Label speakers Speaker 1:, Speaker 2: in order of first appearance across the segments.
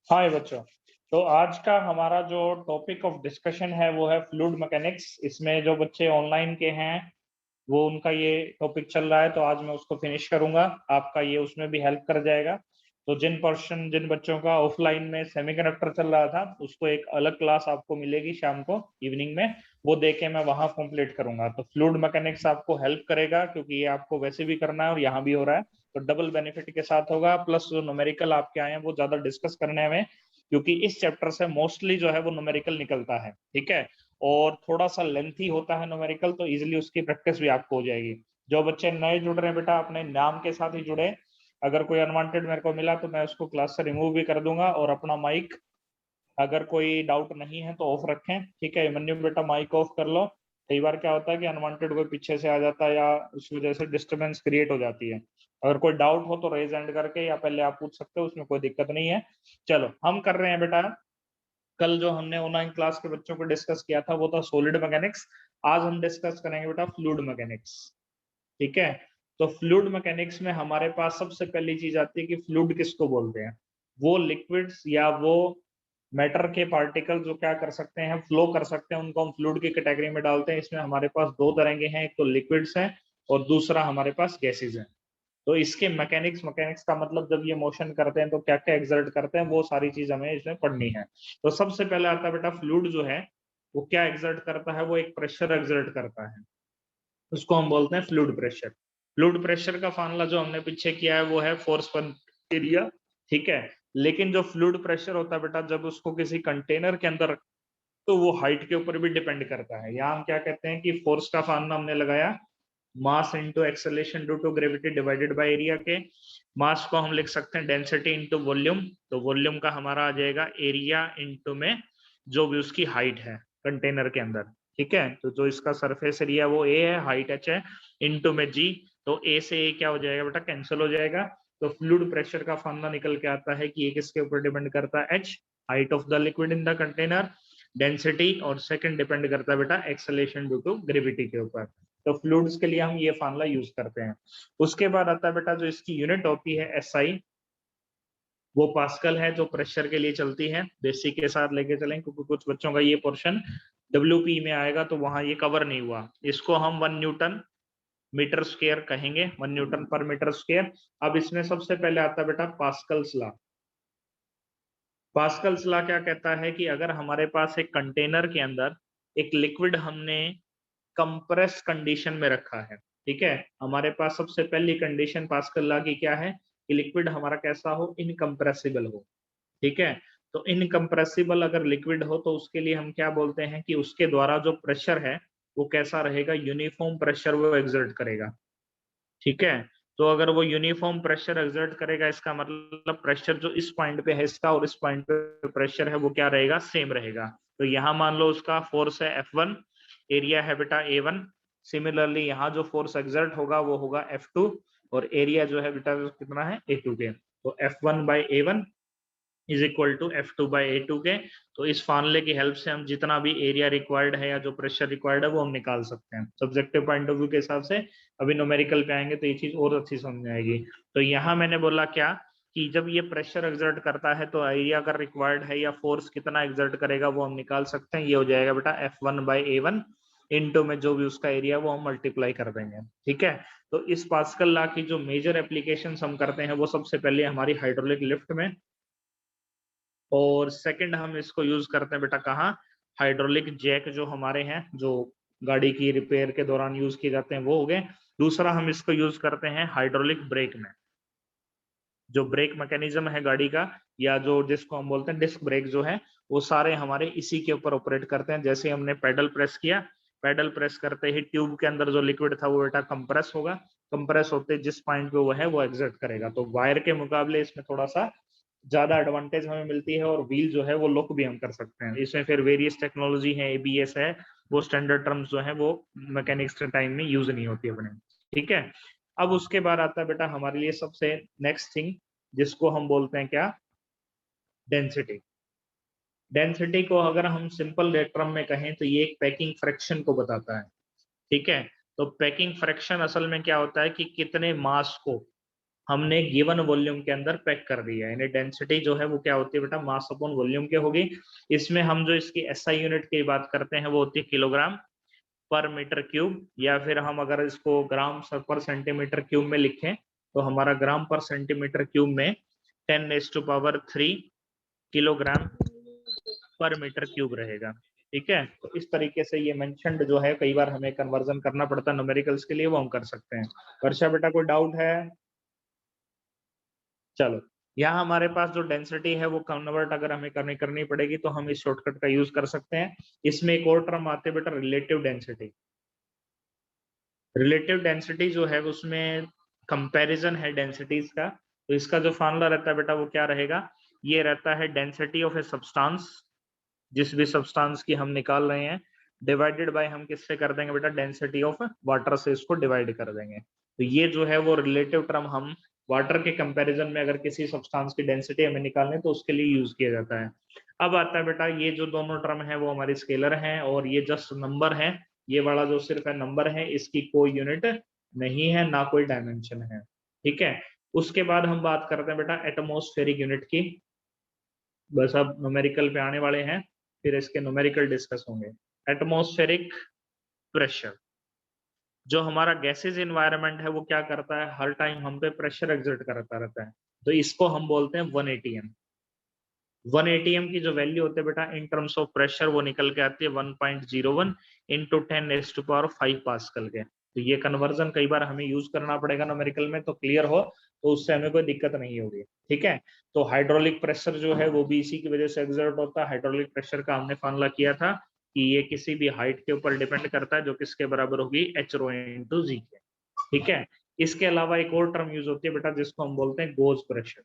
Speaker 1: हाय बच्चों। तो आज का हमारा जो टॉपिक ऑफ डिस्कशन है वो है फ्लूइड मैकेनिक्स। इसमें जो बच्चे ऑनलाइन के हैं वो उनका ये टॉपिक चल रहा है, तो आज मैं उसको फिनिश करूंगा। आपका ये उसमें भी हेल्प कर जाएगा। तो जिन बच्चों का ऑफलाइन में सेमीकंडक्टर चल रहा था उसको एक अलग क्लास आपको मिलेगी शाम को इवनिंग में, वो देके मैं वहां कंप्लीट करूंगा। तो फ्लूइड मैकेनिक्स आपको हेल्प करेगा क्योंकि ये आपको वैसे भी करना है और यहाँ भी हो रहा है, तो डबल बेनिफिट के साथ होगा। प्लस जो न्यूमेरिकल आपके आए हैं वो ज्यादा डिस्कस करने में, क्योंकि इस चैप्टर से मोस्टली जो है वो न्यूमेरिकल निकलता है, ठीक है। और थोड़ा सा लेंथी होता है न्यूमेरिकल, तो इजीली उसकी प्रैक्टिस भी आपको हो जाएगी। जो बच्चे नए जुड़ रहे हैं बेटा, अपने नाम के साथ ही जुड़े। अगर कोई अनवांटेड मेरे को मिला तो मैं उसको क्लास से रिमूव भी कर दूंगा। और अपना माइक, अगर कोई डाउट नहीं है तो ऑफ रखें, ठीक है। मन्यु बेटा माइक ऑफ कर लो। कई बार क्या होता है कि अनवांटेड कोई पीछे से आ जाता है या उस वजह से डिस्टरबेंस क्रिएट हो जाती है। अगर कोई डाउट हो तो रेज हैंड करके या पहले आप पूछ सकते हो, उसमें कोई दिक्कत नहीं है। चलो हम कर रहे हैं बेटा। कल जो हमने ऑनलाइन क्लास के बच्चों को डिस्कस किया था वो था सॉलिड मैकेनिक्स। आज हम डिस्कस करेंगे बेटा फ्लूइड मैकेनिक्स, ठीक है। तो फ्लूइड मैकेनिक्स में हमारे पास सबसे पहली चीज आती है कि फ्लूइड किसको बोलते हैं। वो लिक्विड्स या वो मैटर के पार्टिकल जो क्या कर सकते हैं, फ्लो कर सकते हैं, उनको हम फ्लूइड की कैटेगरी में डालते हैं। इसमें हमारे पास दो तरह के हैं, एक तो लिक्विड्स हैं और दूसरा हमारे पास गैसेज हैं। तो इसके मैकेनिक्स मैकेनिक्स का मतलब जब ये मोशन करते हैं तो क्या क्या एक्सर्ट करते हैं, वो सारी चीज हमें इसमें पढ़नी है। तो सबसे पहले आता है बेटा फ्लूइड जो है वो क्या एक्सर्ट करता है, वो एक प्रेशर एक्सर्ट करता है। उसको हम बोलते हैं फ्लूइड प्रेशर। फ्लूइड प्रेशर का फार्मूला जो हमने पीछे किया है वो है फोर्स पर एरिया, ठीक है। लेकिन जो फ्लूइड प्रेशर होता है बेटा, जब उसको किसी कंटेनर के अंदर, तो वो हाइट के ऊपर भी डिपेंड करता है। यहाँ हम क्या कहते हैं कि फोर्स का फार्मूला हमने लगाया mass into acceleration due to gravity divided by area के। मास को हम लिख सकते हैं डेंसिटी इंटू वॉल्यूम, तो वॉल्यूम का हमारा आ जाएगा एरिया इंटू में जो भी उसकी हाइट है कंटेनर के अंदर, ठीक है। तो जो इसका सरफेस एरिया वो ए है, हाइट एच है, इंटू में जी। तो ए से ए क्या हो जाएगा बेटा, कैंसिल हो जाएगा। तो फ्लूइड प्रेशर का फॉर्मूला निकल के आता है कि ये किसके ऊपर डिपेंड करता है, H, height of the liquid in the container, density, और सेकंड डिपेंड करता है बेटा एक्सेलरेशन ड्यू टू ग्रेविटी के ऊपर। तो फ्लूइड्स के लिए हम ये फार्मूला यूज करते हैं। उसके बाद आता है बेटा जो इसकी यूनिट होती है एसआई, वो पास्कल है, जो प्रेशर के लिए चलती है। बेसिक के साथ लेके चलें क्योंकि कुछ बच्चों का ये पोर्शन डब्ल्यूपी में आएगा तो वहां ये कवर नहीं हुआ। इसको हम 1 न्यूटन मीटर स्क्वायर कहेंगे, 1 न्यूटन पर मीटर स्क्वायर। अब इसमें सबसे पहले आता है बेटा पास्कल्स लॉ। पास्कल्स लॉ क्या कहता है कि अगर हमारे पास एक कंटेनर के अंदर एक लिक्विड हमने कंप्रेस कंडीशन में रखा है, ठीक है। हमारे पास सबसे पहली कंडीशन पास्कल लॉ की क्या है कि लिक्विड हमारा कैसा हो, इनकम्प्रेसिबल हो, ठीक है। तो इनकम्प्रेसिबल अगर लिक्विड हो तो उसके लिए हम क्या बोलते हैं कि उसके द्वारा जो प्रेशर है वो कैसा रहेगा, यूनिफॉर्म प्रेशर वो एक्सर्ट करेगा, ठीक है। तो अगर वो यूनिफॉर्म प्रेशर एक्सर्ट करेगा, इसका मतलब प्रेशर जो इस पॉइंट पे है इसका और इस पॉइंट पे प्रेशर है वो क्या रहेगा, सेम रहेगा। तो यहाँ मान लो उसका फोर्स है F1, एरिया है बेटा A1। सिमिलरली यहाँ जो फोर्स एक्सर्ट होगा वो होगा F2, और एरिया जो है बेटा कितना है, A2 के। तो F1/A1 is equal to F2/A2 के। तो इस फार्मूले की हेल्प से हम जितना भी एरिया रिक्वायर्ड है या जो प्रेशर रिक्वायर्ड है वो हम निकाल सकते हैं सब्जेक्टिव पॉइंट ऑफ व्यू के हिसाब से। अभी न्यूमेरिकल पे आएंगे तो ये चीज और अच्छी समझ में आएगी। तो यहाँ मैंने बोला क्या कि जब ये प्रेशर एक्सर्ट करता है तो एरिया अगर रिक्वायर्ड है या फोर्स कितना एक्सर्ट करेगा वो हम निकाल सकते हैं। ये हो जाएगा बेटा F1/A1 इंटू में जो भी उसका एरिया वो हम मल्टीप्लाई कर देंगे, ठीक है। तो इस पास्कल लॉ की जो मेजर एप्लीकेशन हम करते हैं वो सबसे पहले हमारी हाइड्रोलिक लिफ्ट में, और सेकंड हम इसको यूज करते हैं बेटा कहाँ, हाइड्रोलिक जैक जो हमारे हैं, जो गाड़ी की रिपेयर के दौरान यूज किए जाते हैं वो हो गए। दूसरा हम इसको यूज करते हैं हाइड्रोलिक ब्रेक में। जो ब्रेक मैकेनिज्म है गाड़ी का, या जो जिसको हम बोलते हैं डिस्क ब्रेक जो है, वो सारे हमारे इसी के ऊपर ऑपरेट करते हैं। जैसे हमने पेडल प्रेस किया, पेडल प्रेस करते ही ट्यूब के अंदर जो लिक्विड था वो बेटा कंप्रेस होगा, कंप्रेस होते जिस पॉइंट पे वो है वो एग्जर्ट करेगा। तो वायर के मुकाबले इसमें थोड़ा सा ज्यादा एडवांटेज हमें मिलती है, और व्हील जो है वो लुक भी हम कर सकते हैं इसमें। फिर वेरियस टेक्नोलॉजी है, एबीएस है, वो स्टैंडर्ड टर्म्स जो है वो मैकेनिक्स के टाइम में यूज नहीं होती अपने, ठीक है। अब उसके बाद आता है बेटा हमारे लिए सबसे नेक्स्ट थिंग, जिसको हम बोलते हैं क्या, डेंसिटी। डेंसिटी को अगर हम सिंपल टर्म में कहें तो ये एक पैकिंग फ्रैक्शन को बताता है, ठीक है। तो पैकिंग फ्रैक्शन असल में क्या होता है कि कितने मास को हमने गिवन वॉल्यूम के अंदर पैक कर दिया है। यानी डेंसिटी जो है वो क्या होती है बेटा, मास अपॉन वॉल्यूम के होगी। इसमें हम जो इसकी एसआई यूनिट की बात करते हैं वो होती है किलोग्राम पर मीटर क्यूब, या फिर हम अगर इसको ग्राम पर सेंटीमीटर क्यूब में लिखें तो हमारा ग्राम पर सेंटीमीटर क्यूब में 10⁻³ किलोग्राम पर मीटर क्यूब रहेगा। ठीक है, तो इस तरीके से ये मेंशन्ड जो है, कई बार हमें कन्वर्जन करना पड़ता है न्यूमेरिकल्स के लिए, वो हम कर सकते हैं। वर्षा बेटा कोई डाउट है? चलो, यहाँ हमारे पास जो डेंसिटी है वो कन्वर्ट अगर हमें करनी पड़ेगी तो हम इस शॉर्टकट का यूज कर सकते हैं। इसमें एक और टर्म आते हैं बेटा, रिलेटिव डेंसिटी। रिलेटिव डेंसिटी जो है उसमें कंपैरिजन है डेंसिटीज का। तो इसका जो फॉर्मूला रहता है बेटा वो क्या रहेगा, ये रहता है डेंसिटी ऑफ ए सब्सटेंस, जिस भी सब्सटेंस की हम निकाल रहे हैं, डिवाइडेड बाय हम किससे कर देंगे बेटा, डेंसिटी ऑफ वाटर से इसको डिवाइड कर देंगे। तो ये जो है वो रिलेटिव टर्म हम वाटर के कंपैरिजन में अगर किसी सब्सटेंस की डेंसिटी हमें निकालने तो उसके लिए यूज किया जाता है। अब आता है बेटा, ये जो दोनों टर्म है वो हमारी स्केलर हैं और ये जस्ट नंबर है। ये वाला जो सिर्फ है नंबर है, इसकी कोई यूनिट नहीं है, ना कोई डायमेंशन है। ठीक है, उसके बाद हम बात करते हैं बेटा एटमॉस्फेरिक यूनिट की। बस अब न्यूमेरिकल पे आने वाले हैं, फिर इसके न्यूमेरिकल डिस्कस होंगे। एटमॉस्फेरिक प्रेशर, जो हमारा गैसेज एनवायरनमेंट है वो क्या करता है, हर टाइम हम पे प्रेशर एक्सर्ट करता रहता है। तो इसको हम बोलते हैं 1 एटीएम। 1 एटीएम की जो वैल्यू होती है बेटा इन टर्म्स ऑफ प्रेशर, वो निकल के आती है 1.01 इंटू 10⁵ पास्कल के। तो ये कन्वर्जन कई बार हमें यूज करना पड़ेगा न्यूमेरिकल में, तो क्लियर हो तो उससे हमें कोई दिक्कत नहीं होगी। ठीक है, तो हाइड्रोलिक प्रेशर जो है वो भी इसी की वजह से एक्सर्ट होता है। हाइड्रोलिक प्रेशर का हमने फॉर्मूला किया था कि ये किसी भी हाइट के ऊपर डिपेंड करता है, जो किसके बराबर होगी, एच रो इंटू जी के। ठीक है, इसके अलावा एक और टर्म यूज होती है बेटा जिसको हम बोलते हैं गोज प्रेशर,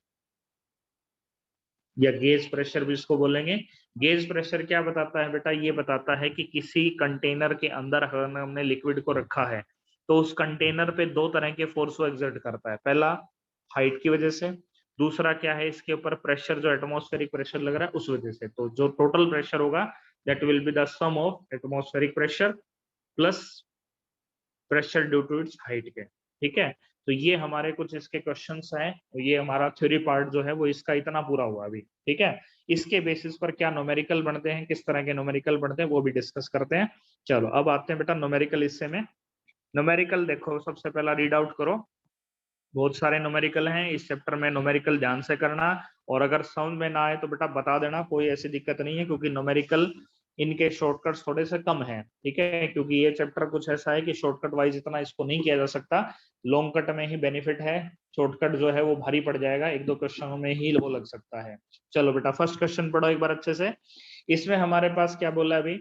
Speaker 1: या गेज प्रेशर भी इसको बोलेंगे। गेज प्रेशर क्या बताता है बेटा, ये बताता है कि किसी कंटेनर के अंदर अगर हमने लिक्विड को रखा है तो उस कंटेनर पे दो तरह के फोर्स को एक्सर्ट करता है। पहला हाइट की वजह से, दूसरा क्या है, इसके ऊपर प्रेशर जो एटमॉस्फेरिक प्रेशर लग रहा है उस वजह से। तो जो टोटल प्रेशर होगा that will be the sum of atmospheric pressure plus pressure due to its height के। ठीक है, तो ये हमारे कुछ इसके क्वेश्चंस हैं, तो ये हमारा थ्योरी पार्ट जो है वो इसका इतना पूरा हुआ अभी। ठीक है, इसके बेसिस पर क्या न्यूमेरिकल बनते हैं, किस तरह के न्यूमेरिकल बनते हैं, वो भी डिस्कस करते हैं। चलो अब आते हैं बेटा न्यूमेरिकल हिस्से में। न्यूमेरिकल देखो, सबसे पहला रीड आउट करो। बहुत सारे न्यूमेरिकल हैं इस चैप्टर में, न्यूमेरिकल ध्यान से करना, और अगर समझ में ना आए तो बेटा बता देना, कोई ऐसी दिक्कत नहीं है, क्योंकि न्यूमेरिकल इनके शॉर्टकट्स थोड़े से कम हैं। ठीक है, क्योंकि ये चैप्टर कुछ ऐसा है कि शॉर्टकट वाइज इतना इसको नहीं किया जा सकता, लॉन्ग कट में ही बेनिफिट है। शॉर्टकट जो है वो भारी पड़ जाएगा, एक दो क्वेश्चनों में ही वो लग सकता है। चलो बेटा फर्स्ट क्वेश्चन पढ़ो एक बार अच्छे से। इसमें हमारे पास क्या बोला है अभी,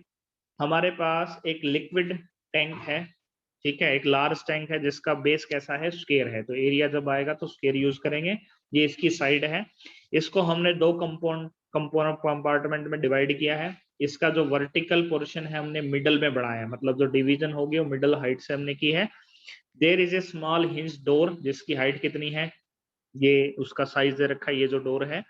Speaker 1: हमारे पास एक लिक्विड टैंक है। ठीक है, एक लार्ज टैंक है जिसका बेस कैसा है, स्क्वायर है, तो एरिया जब आएगा तो स्क्वायर यूज करेंगे। ये इसकी साइड है, इसको हमने दो कंपोनेंट कंपार्टमेंट में डिवाइड किया है। इसका जो वर्टिकल पोर्शन है हमने मिडल में बढ़ाया है, मतलब जो डिवीजन होगी वो मिडल हाइट से हमने की है। There is a small hinge door, जिसकी हाइट कितनी है, ये उसका साइज दे रखा है, ये जो डोर है।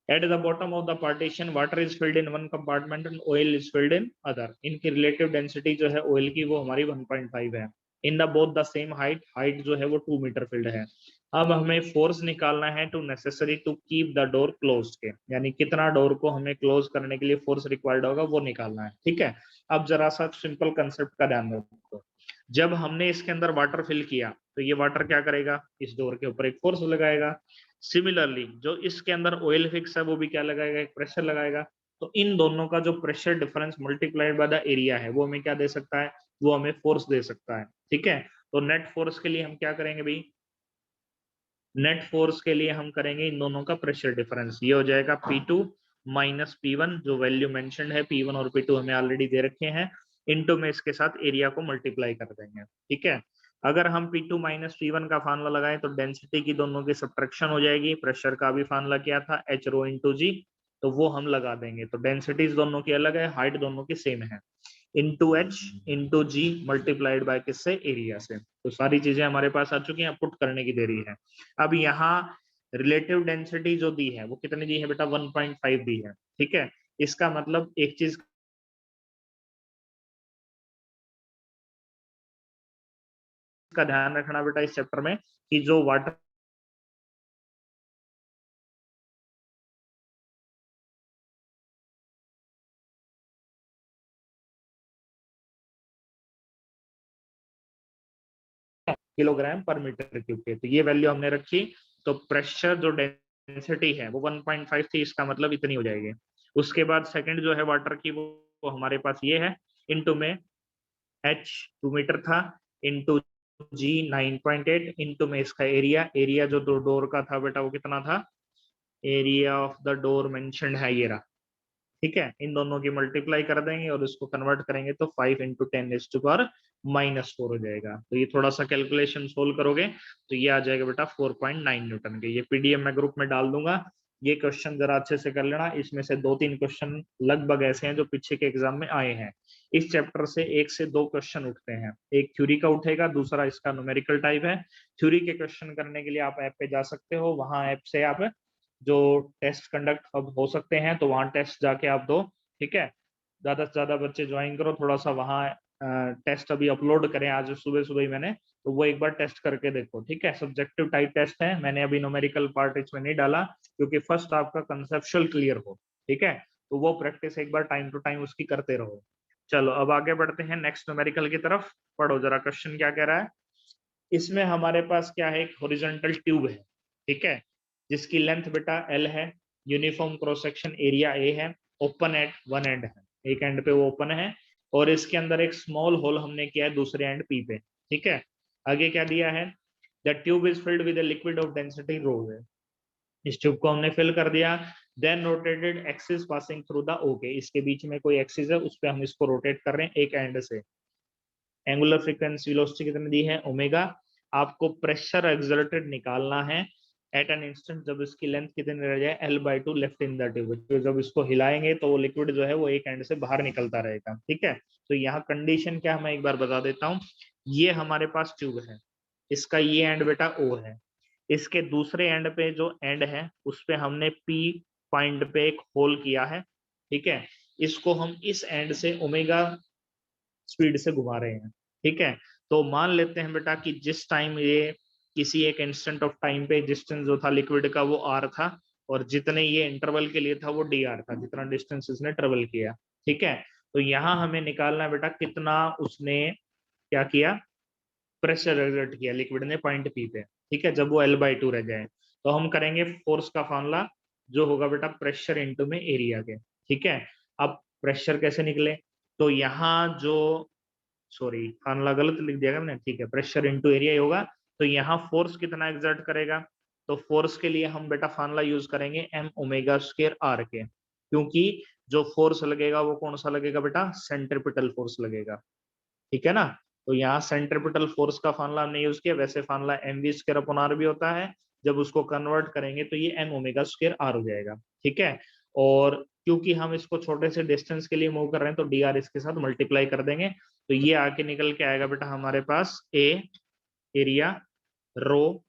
Speaker 1: At the bottom of the partition, water is filled in one compartment and oil is filled in other. इनकी relative density जो है oil की वो हमारी 1.5 है। In the both the same height, height जो है वो 2 मीटर filled है। अब हमें फोर्स निकालना है to necessary to keep the door closed के, यानी कितना डोर को हमें क्लोज करने के लिए फोर्स रिक्वायर्ड होगा वो निकालना है। ठीक है, अब जरा सा सिंपल कंसेप्ट का ध्यान रखो। जब हमने इसके अंदर वाटर फिल किया तो ये वाटर क्या करेगा, इस डोर के ऊपर एक फोर्स लगाएगा। सिमिलरली जो इसके अंदर ऑयल फिक्स है वो भी क्या लगाएगा, एक प्रेशर लगाएगा। तो इन दोनों का जो pressure difference multiplied by the area है वो हमें क्या दे सकता है, वो हमें फोर्स दे सकता है। ठीक है, तो नेट फोर्स के लिए हम क्या करेंगे भाई, नेट फोर्स के लिए हम करेंगे इन दोनों का प्रेशर डिफरेंस, ये हो जाएगा P2 माइनस P1, जो वैल्यू मेंशन्ड है P1 और P2 हमें ऑलरेडी दे रखे हैं, इनटू में इसके साथ एरिया को मल्टीप्लाई कर देंगे। ठीक है, अगर हम P2 माइनस P1 का फार्मूला लगाएं तो डेंसिटी की दोनों की सब्ट्रैक्शन हो जाएगी। प्रेशर का भी फार्मूला किया था H रो इंटू जी, तो वो हम लगा देंगे। तो डेंसिटीज दोनों की अलग है, हाइट दोनों की सेम है, into h into g multiplied by किससे, एरिया से। तो सारी चीजें हमारे पास आ चुकी हैं, पुट करने की देरी है। अब यहाँ रिलेटिव डेंसिटी जो दी है वो कितनी दी है बेटा, 1.5 दी है। ठीक है, इसका मतलब एक चीज का ध्यान रखना बेटा इस चैप्टर में, कि जो वाटर किलोग्राम पर मीटर क्यूब के। तो ये वैल्यू हमने रखी, तो प्रेशर जो डेंसिटी है वो 1.5 थी, इसका मतलब इतनी हो जाएगी। उसके बाद सेकंड जो है वाटर की, वो हमारे पास ये है, इनटू में H 2 मीटर था, इनटू G 9.8, इनटू में इसका एरिया, एरिया जो दो डोर का था बेटा वो कितना था, area of the door mentioned है ये रहा। ठीक है, इन दोनों की मल्टीप्लाई कर देंगे और इसको कन्वर्ट करेंगे तो 5 इंटू 10⁻⁻⁴ हो जाएगा। तो ये थोड़ा सा कैलकुलेशन सोल्व करोगे तो ये आ जाएगा बेटा 4.9 न्यूटन के। ये पीडीएफ में ग्रुप में डाल दूंगा, ये क्वेश्चन जरा अच्छे से कर लेना। इसमें से 2-3 क्वेश्चन लगभग ऐसे हैं जो पीछे के एग्जाम में आए हैं। इस चैप्टर से 1 से 2 क्वेश्चन उठते हैं, एक थ्योरी का उठेगा, दूसरा इसका न्यूमेरिकल टाइप है। थ्योरी के क्वेश्चन करने के लिए आप ऐप पे जा सकते हो, वहां ऐप से आप जो टेस्ट कंडक्ट अब हो सकते हैं तो वहां टेस्ट जाके आप दो। ठीक है, ज्यादा से ज्यादा बच्चे ज्वाइन करो, थोड़ा सा वहां टेस्ट अभी अपलोड करें, आज सुबह सुबह ही मैंने, तो वो एक बार टेस्ट करके देखो। ठीक है, सब्जेक्टिव टाइप टेस्ट है, मैंने अभी न्यूमेरिकल पार्ट इसमें नहीं डाला क्योंकि फर्स्ट आपका कंसेप्चुअल क्लियर हो। ठीक है, तो वो प्रैक्टिस एक बार टाइम टू टाइम उसकी करते रहो। चलो अब आगे बढ़ते हैं नेक्स्ट न्यूमेरिकल की तरफ। पढ़ो जरा क्वेश्चन क्या कह रहा है। इसमें हमारे पास क्या है, एक हॉरिजॉन्टल ट्यूब है। ठीक है, जिसकी लेंथ बेटा L है, uniform cross section area A है, ओपन एट वन एंड है, एक एंड पे वो ओपन है, और इसके अंदर एक स्मॉल होल हमने किया है दूसरे एंड P पे। ठीक है, आगे क्या दिया है, the tube is filled with liquid of density rho है। इस ट्यूब को हमने फिल कर दिया, then rotated axis passing through the okay, इसके बीच में कोई एक्सिस है उस पे हम इसको रोटेट कर रहे हैं एक एंड से। एंगुलर फ्रीक्वेंसी वेलोसिटी कितनी दी है, ओमेगा। आपको प्रेशर एक्सर्टेड निकालना है एट एन इंस्टेंट, जब इसकी लेंथ कितनी रह जाए L/2 left in the tube. तो जब इसको हिलाएंगे तो वो लिक्विड जो है वो एक एंड से बाहर निकलता रहेगा। ठीक है, तो यहाँ कंडीशन क्या, मैं एक बार बता देता हूँ। ये हमारे पास ट्यूब है, इसका ये एंड बेटा O है, इसके दूसरे एंड पे जो एंड है उस पे हमने P पॉइंट पे एक होल किया है। ठीक है, इसको हम इस एंड से ओमेगा स्पीड से घुमा रहे हैं। ठीक है, तो मान लेते हैं बेटा कि जिस टाइम ये किसी एक इंस्टेंट ऑफ टाइम पे डिस्टेंस जो था लिक्विड का वो r था, और जितने ये इंटरवल के लिए था वो dr था, जितना डिस्टेंस इसने ट्रेवल किया। ठीक है, तो यहाँ हमें निकालना है बेटा कितना उसने क्या किया, प्रेशर एक्सर्ट किया लिक्विड ने पॉइंट पी पे। ठीक है, जब वो L/2 रह जाए तो हम करेंगे फोर्स का फॉर्मूला जो होगा बेटा प्रेशर इंटू में एरिया के। ठीक है, अब प्रेशर कैसे निकले, तो यहाँ जो, सॉरी फार्मूला गलत लिख दिया मैंने, ठीक है, प्रेशर इनटू एरिया ही होगा। तो यहाँ फोर्स कितना एक्सर्ट करेगा, तो फोर्स के लिए हम बेटा फार्मूला यूज करेंगे m⍵² r के, क्योंकि जो फोर्स लगेगा वो कौन सा लगेगा बेटा, सेंट्रीपिटल फोर्स लगेगा। ठीक है ना, तो यहाँ सेंट्रीपिटल फोर्स का फार्मूला हमने यूज किया, वैसे फार्मूला mv²/r भी होता है, जब उसको कन्वर्ट करेंगे तो ये m⍵²r हो जाएगा। ठीक है, और क्योंकि हम इसको छोटे से डिस्टेंस के लिए मूव कर रहे हैं तो dr इसके साथ मल्टीप्लाई कर देंगे, तो ये आके निकल के आएगा बेटा हमारे पास A एरिया रो,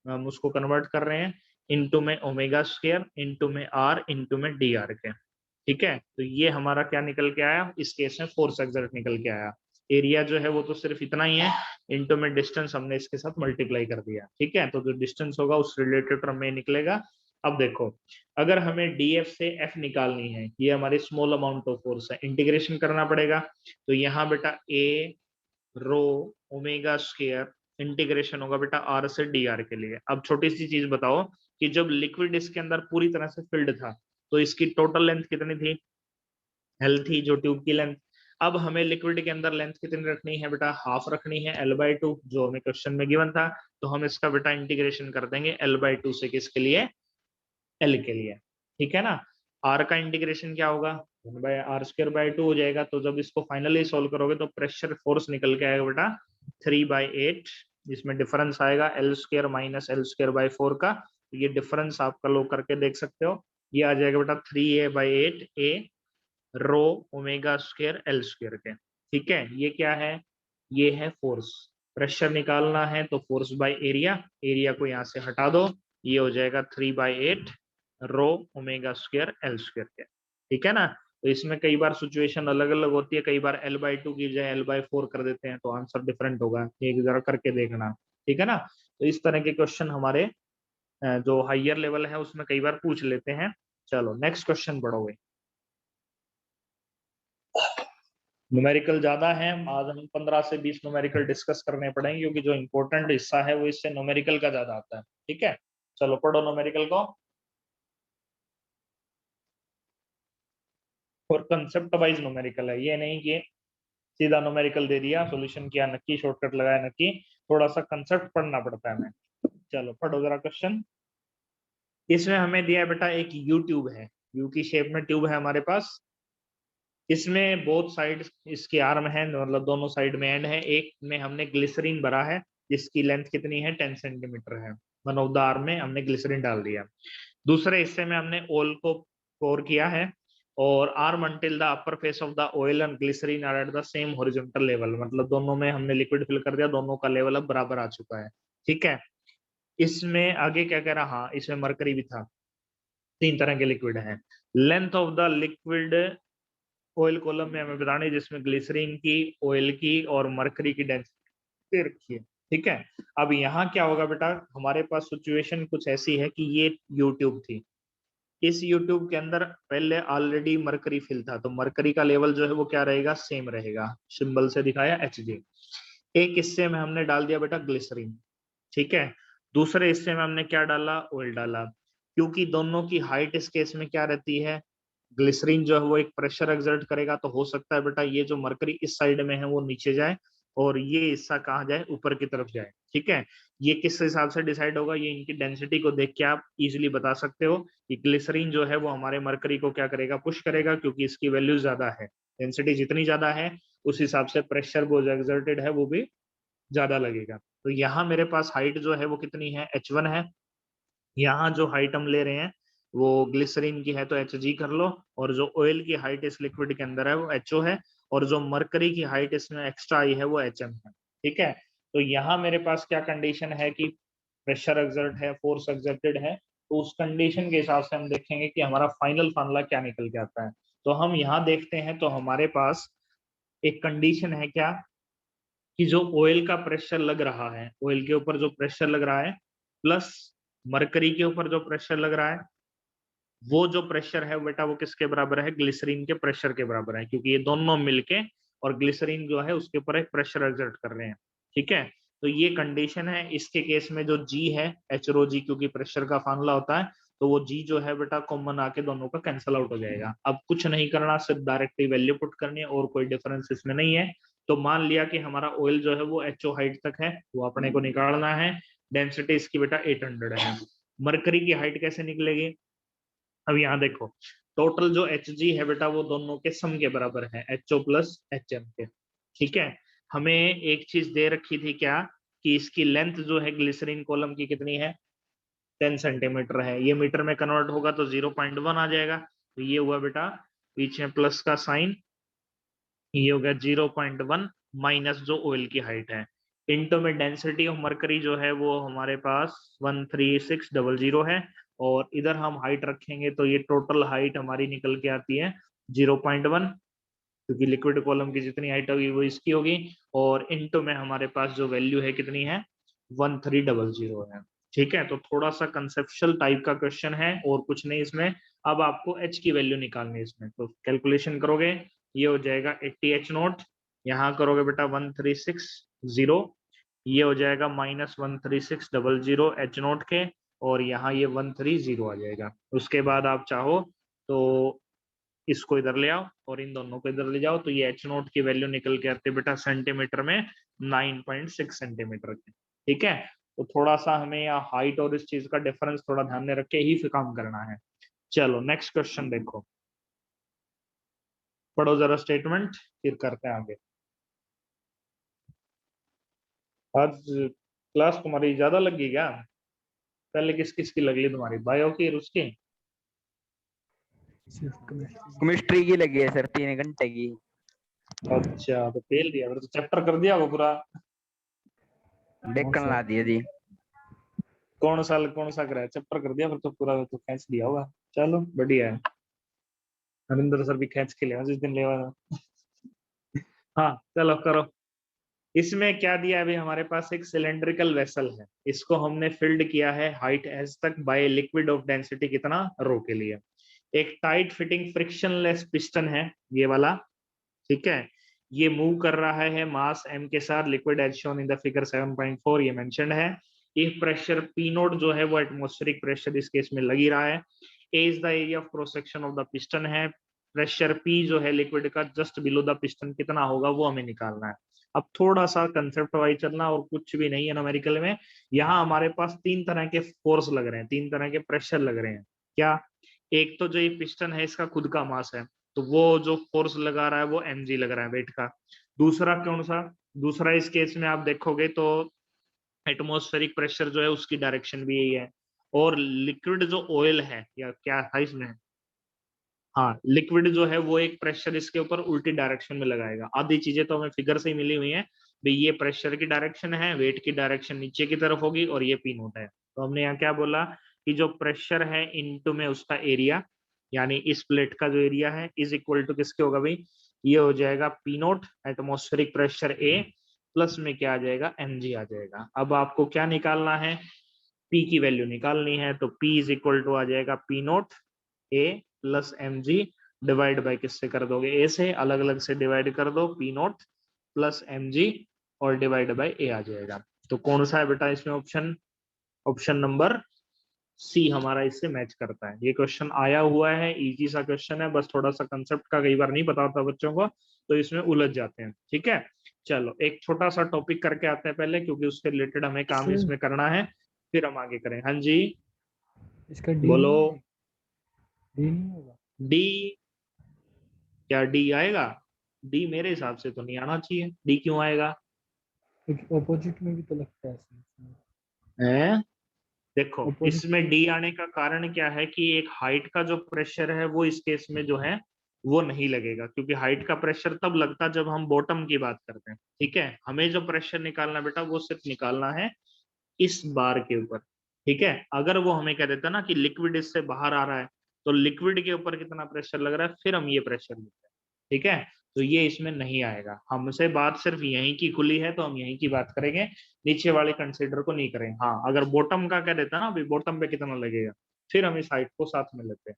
Speaker 1: हम उसको कन्वर्ट कर रहे हैं इनटू में ओमेगा² इनटू में r इनटू में dr के। ठीक है, तो ये हमारा क्या निकल के आया, इस केस में फोर्स एक्सर्ट निकल के आया। एरिया जो है वो तो सिर्फ इतना ही है, इनटू में डिस्टेंस हमने इसके साथ मल्टीप्लाई कर दिया। ठीक है, तो जो डिस्टेंस होगा उस रिलेटेड टर्म में निकलेगा। अब देखो, अगर हमें df से f निकालनी है, ये हमारी स्मॉल अमाउंट ऑफ फोर्स है, इंटीग्रेशन करना पड़ेगा। तो यहाँ बेटा a रो ओमेगा² इंटीग्रेशन होगा बेटा r से dr के लिए। अब छोटी सी चीज बताओ कि जब लिक्विड इसके अंदर पूरी तरह से फिल्ड था तो इसकी टोटल लेंथ कितनी थी, L थी जो ट्यूब की लेंथ। अब हमें लिक्विड के अंदर लेंथ कितनी रखनी है बेटा, हाफ रखनी है L/2, जो हमें क्वेश्चन में गिवन था। तो हम इसका बेटा इंटीग्रेशन कर देंगे L/2 से किसके लिए, L के लिए। ठीक है ना, R का इंटीग्रेशन क्या होगा, 1/r²/2 हो जाएगा। तो जब इसको फाइनली सोल्व करोगे तो प्रेशर फोर्स निकल के आएगा बेटा 3/8, जिसमें डिफरेंस आएगा L² माइनस L²/4 का। ये डिफरेंस आपका लोग करके देख सकते हो, ये आ जाएगा बेटा 3a/8 a रो ओमेगा² L² के। ठीक है, ये क्या है, ये है फोर्स। प्रेशर निकालना है तो फोर्स बाय एरिया, एरिया को यहाँ से हटा दो, ये हो जाएगा 3/8 रो ओमेगा²L² के। ठीक है ना, तो इसमें कई बार सिचुएशन अलग अलग होती है, कई बार L/2 की बजाय L/4 कर देते हैं तो आंसर डिफरेंट होगा, एक जरा करके देखना। ठीक है ना, तो इस तरह के क्वेश्चन हमारे जो हायर लेवल है उसमें कई बार पूछ लेते हैं। चलो नेक्स्ट क्वेश्चन पढ़ोगे। न्यूमेरिकल ज्यादा है, आज हम 15 से 20 न्यूमेरिकल डिस्कस करने पड़ेंगे क्योंकि जो इम्पोर्टेंट हिस्सा है वो इससे न्यूमेरिकल का ज्यादा आता है। ठीक है, चलो पढ़ो न्यूमेरिकल को। और कंसेप्ट वाइज न्यूमेरिकल है, ये नहीं कि सीधा न्यूमेरिकल दे दिया, सॉल्यूशन किया नक्की, शॉर्टकट लगाया नक्की, थोड़ा सा कंसेप्ट पढ़ना पड़ता है हमें। चलो पढ़ो जरा क्वेश्चन। इसमें हमें दिया है बेटा एक यू ट्यूब है, यू की शेप में ट्यूब है हमारे पास। इसमें बोथ साइड इसके आर्म है, मतलब दोनों साइड में एंड है। एक में हमने ग्लिसरीन भरा है जिसकी लेंथ कितनी है, 10 सेंटीमीटर है। वन ऑफ द आर्म में हमने ग्लिसरीन डाल दिया। दूसरे हिस्से में हमने ऑयल को पोर किया है, और arm until the upper face of the oil and glycerine are at the same horizontal level, मतलब दोनों में हमने लिक्विड फिल कर दिया, दोनों का लेवल अब बराबर आ चुका है। ठीक है, इसमें आगे क्या कह रहा, हाँ इसमें मरकरी भी था। तीन तरह के लिक्विड हैं। Length of the liquid oil column में हमें बतानी, जिसमें ग्लिसरीन की, ऑयल की और मरकरी की डेंसिटी रखी है। ठीक है, अब यहाँ क्या होगा बेटा, हमारे पास सिचुएशन कुछ ऐसी है कि ये यूट्यूब थी, इस यूट्यूब के अंदर पहले ऑलरेडी मरकरी फिल था, तो मरकरी का लेवल जो है वो क्या रहेगा, सेम रहेगा, सिंबल से दिखाया Hg। एक हिस्से में हमने डाल दिया बेटा ग्लिसरीन, ठीक है। दूसरे हिस्से में हमने क्या डाला, ऑयल डाला। क्योंकि दोनों की हाइट इस केस में क्या रहती है, ग्लिसरीन जो है वो एक प्रेशर एक्सर्ट करेगा, तो हो सकता है बेटा ये जो मरकरी इस साइड में है वो नीचे जाए और ये हिस्सा कहाँ जाए, ऊपर की तरफ जाए। ठीक है, ये किस हिसाब से डिसाइड होगा, ये इनकी डेंसिटी को देख के आप इजीली बता सकते हो कि ग्लिसरीन जो है वो हमारे मरकरी को क्या करेगा, पुश करेगा, क्योंकि इसकी वैल्यू ज्यादा है। डेंसिटी जितनी ज्यादा है उस हिसाब से प्रेशर वो जो एक्सर्टेड है वो भी ज्यादा लगेगा। तो यहाँ मेरे पास हाइट जो है वो कितनी है, H1 है। यहाँ जो हाइट हम ले रहे हैं वो ग्लिसरीन की है तो Hg कर लो, और जो ऑयल की हाइट इस लिक्विड के अंदर है वो HO है, और जो मरकरी की हाइट इसमें एक्स्ट्रा आई है वो HM है। ठीक है, तो यहाँ मेरे पास क्या कंडीशन है कि प्रेशर एक्सर्ट है, फोर्स एक्सर्टेड है, तो उस कंडीशन के हिसाब से हम देखेंगे कि हमारा फाइनल फार्मूला क्या निकल के आता है। तो हम यहाँ देखते हैं तो हमारे पास एक कंडीशन है क्या, कि जो ऑयल का प्रेशर लग रहा है, ऑयल के ऊपर जो प्रेशर लग रहा है प्लस मरकरी के ऊपर जो प्रेशर लग रहा है, वो जो प्रेशर है बेटा वो किसके बराबर है, ग्लिसरीन के प्रेशर के बराबर है, क्योंकि ये दोनों मिलके और ग्लिसरीन जो है उसके ऊपर एक प्रेशर एक्सर्ट कर रहे हैं। ठीक है, तो ये कंडीशन है। इसके केस में जो जी है, एच रो जी, क्योंकि प्रेशर का फार्मूला होता है, तो वो जी जो है बेटा कॉमन आके दोनों का कैंसिल आउट हो जाएगा। अब कुछ नहीं करना, सिर्फ डायरेक्टली वैल्यू पुट करनी है, और कोई डिफरेंस इसमें नहीं है। तो मान लिया कि हमारा ऑयल जो है वो एचओ हाइट तक है, वो अपने को निकालना है। डेंसिटी इसकी बेटा 800 है। मरकरी की हाइट कैसे निकलेगी, अब यहाँ देखो, टोटल जो एच जी है बेटा वो दोनों के सम के बराबर है, h o plus h m के। ठीक है, हमें एक चीज दे रखी थी क्या, कि इसकी लेंथ जो है ग्लिसरीन कॉलम की कितनी है, 10 सेंटीमीटर है। ये मीटर में कन्वर्ट होगा तो 0.1 आ जाएगा, तो ये हुआ बेटा बीच में प्लस का साइन, ये हो गया 0.1 माइनस जो ऑयल की हाइट है, इंटो में डेंसिटी ऑफ मरकरी जो है वो हमारे पास 13600 है, और इधर हम हाइट रखेंगे तो ये टोटल हाइट हमारी निकल के आती है 0.1, क्योंकि लिक्विड कॉलम की जितनी हाइट होगी वो इसकी होगी, और इंटो में हमारे पास जो वैल्यू है कितनी है, 1300 है। ठीक है, तो थोड़ा सा कंसेप्शुअल टाइप का क्वेश्चन है और कुछ नहीं इसमें। अब आपको एच की वैल्यू निकालनी है इसमें, तो कैलकुलेशन करोगे, ये हो जाएगा 80 एच नोट, यहाँ करोगे बेटा 1360, ये हो जाएगा -13600 एच नोट के, और यहाँ ये 130 आ जाएगा। उसके बाद आप चाहो तो इसको इधर ले आओ और इन दोनों को इधर ले जाओ, तो ये एच नोट की वैल्यू निकल के आती है बेटा सेंटीमीटर में 9.6 सेंटीमीटर की। ठीक है, तो थोड़ा सा हमें यहाँ हाइट और इस चीज का डिफरेंस थोड़ा ध्यान में रख के ही फिर काम करना है। चलो नेक्स्ट क्वेश्चन देखो, पढ़ो जरा स्टेटमेंट, फिर करते हैं आगे। आज क्लास तुम्हारी ज्यादा लगी क्या, पहले किस किस की लगी तुम्हारी, बायो की, उसकी?
Speaker 2: केमिस्ट्री की लगी है सर, 3 घंटे की।
Speaker 1: अच्छा, तो फेल दिया फिर तो, चैप्टर कर दिया वो पूरा?
Speaker 2: डेक्कन ला दिया जी।
Speaker 1: कौन सा करा है, चैप्टर कर दिया फिर तो पूरा, तो खींच दिया होगा। चलो बढ़िया है, हरिंदर सर भी खींच के ले जिस दिन ले। हाँ चलो करो। इसमें क्या दिया है, अभी हमारे पास एक सिलेंड्रिकल वेसल है, इसको हमने फिल्ड किया है हाइट एस तक बाय लिक्विड ऑफ डेंसिटी कितना, रो के लिए। एक टाइट फिटिंग फ्रिक्शनलेस पिस्टन है ये वाला, ठीक है। ये मूव कर रहा है मास m के साथ, liquid as shown in the figure 7.4 ये मेंशन्ड है। इफ प्रेशर P नोट जो है वो एटमॉस्फेरिक प्रेशर इस केस में लग ही रहा है। A is the area of cross section of the piston है। प्रेशर P जो है लिक्विड का जस्ट बिलो द पिस्टन कितना होगा वो हमें निकालना है। अब थोड़ा सा कंसेप्ट वाइज चलना और कुछ भी नहीं है न्यूमेरिकल में। यहाँ हमारे पास तीन तरह के फोर्स लग रहे हैं, तीन तरह के प्रेशर लग रहे हैं। क्या? एक तो जो ये पिस्टन है इसका खुद का मास है, तो वो जो फोर्स लगा रहा है वो mg लग रहा है वेट का। दूसरा कौन सा? दूसरा इस केस में आप देखोगे तो एटमॉस्फेरिक प्रेशर जो है उसकी डायरेक्शन भी यही है। और लिक्विड जो ऑयल है या क्या था इसमें, हाँ लिक्विड जो है वो एक प्रेशर इसके ऊपर उल्टी डायरेक्शन में लगाएगा। आधी चीजें तो हमें फिगर से ही मिली हुई है भाई, ये प्रेशर की डायरेक्शन है, वेट की डायरेक्शन नीचे की तरफ होगी और ये पी नोट है। तो हमने यहाँ क्या बोला कि जो प्रेशर है इनटू में उसका एरिया, यानी इस प्लेट का जो एरिया है इज इक्वल टू किसके होगा भाई, ये हो जाएगा पी नोट एटमोस्फेरिक प्रेशर ए प्लस में क्या आ जाएगा mg आ जाएगा। अब आपको क्या निकालना है, P की वैल्यू निकालनी है, तो P इज इक्वल टू आ जाएगा P note A plus mg divide by किससे कर दोगे, A से, अलग अलग से डिवाइड कर दो, P नोट प्लस mg और डिवाइड बाय A आ जाएगा। तो कौन सा है बेटा इसमें ऑप्शन? ऑप्शन नंबर सी हमारा इससे मैच करता है। ये क्वेश्चन आया हुआ है, इजी सा क्वेश्चन है, बस थोड़ा सा कंसेप्ट का कई बार नहीं पता होता बच्चों को तो इसमें उलझ जाते हैं। ठीक है, चलो एक छोटा सा टॉपिक करके आते हैं पहले, क्योंकि उसके रिलेटेड हमें काम
Speaker 3: सर
Speaker 1: इसमें करना है, फिर हम आगे करें। हाँ जी
Speaker 3: इसका डी
Speaker 1: बोलो।
Speaker 3: डी नहीं होगा?
Speaker 1: डी? क्या डी आएगा? डी मेरे हिसाब से तो नहीं आना चाहिए, डी क्यों आएगा?
Speaker 3: क्योंकि ऑपोजिट में भी तो लगता है
Speaker 1: हैं? देखो
Speaker 3: ऑपोजिट
Speaker 1: इसमें डी आने का कारण क्या है कि एक हाइट का जो प्रेशर है वो इस केस में जो है वो नहीं लगेगा, क्योंकि हाइट का प्रेशर तब लगता है जब हम बॉटम की बात करते हैं। ठीक है, हमें जो प्रेशर निकालना बेटा वो सिर्फ निकालना है इस बार के ऊपर। ठीक है, अगर वो हमें कह देता ना कि लिक्विड इससे बाहर आ रहा है तो लिक्विड के ऊपर कितना प्रेशर लग रहा है, फिर हम ये प्रेशर लेते हैं। ठीक है, तो ये इसमें नहीं आएगा। हमसे बात सिर्फ यहीं की खुली है तो हम यहीं की बात करेंगे, नीचे वाले कंसीडर को नहीं करेंगे। हाँ अगर बॉटम का कह देता ना अभी बॉटम पे कितना लगेगा, फिर हम इस हाइट को साथ में लेते हैं।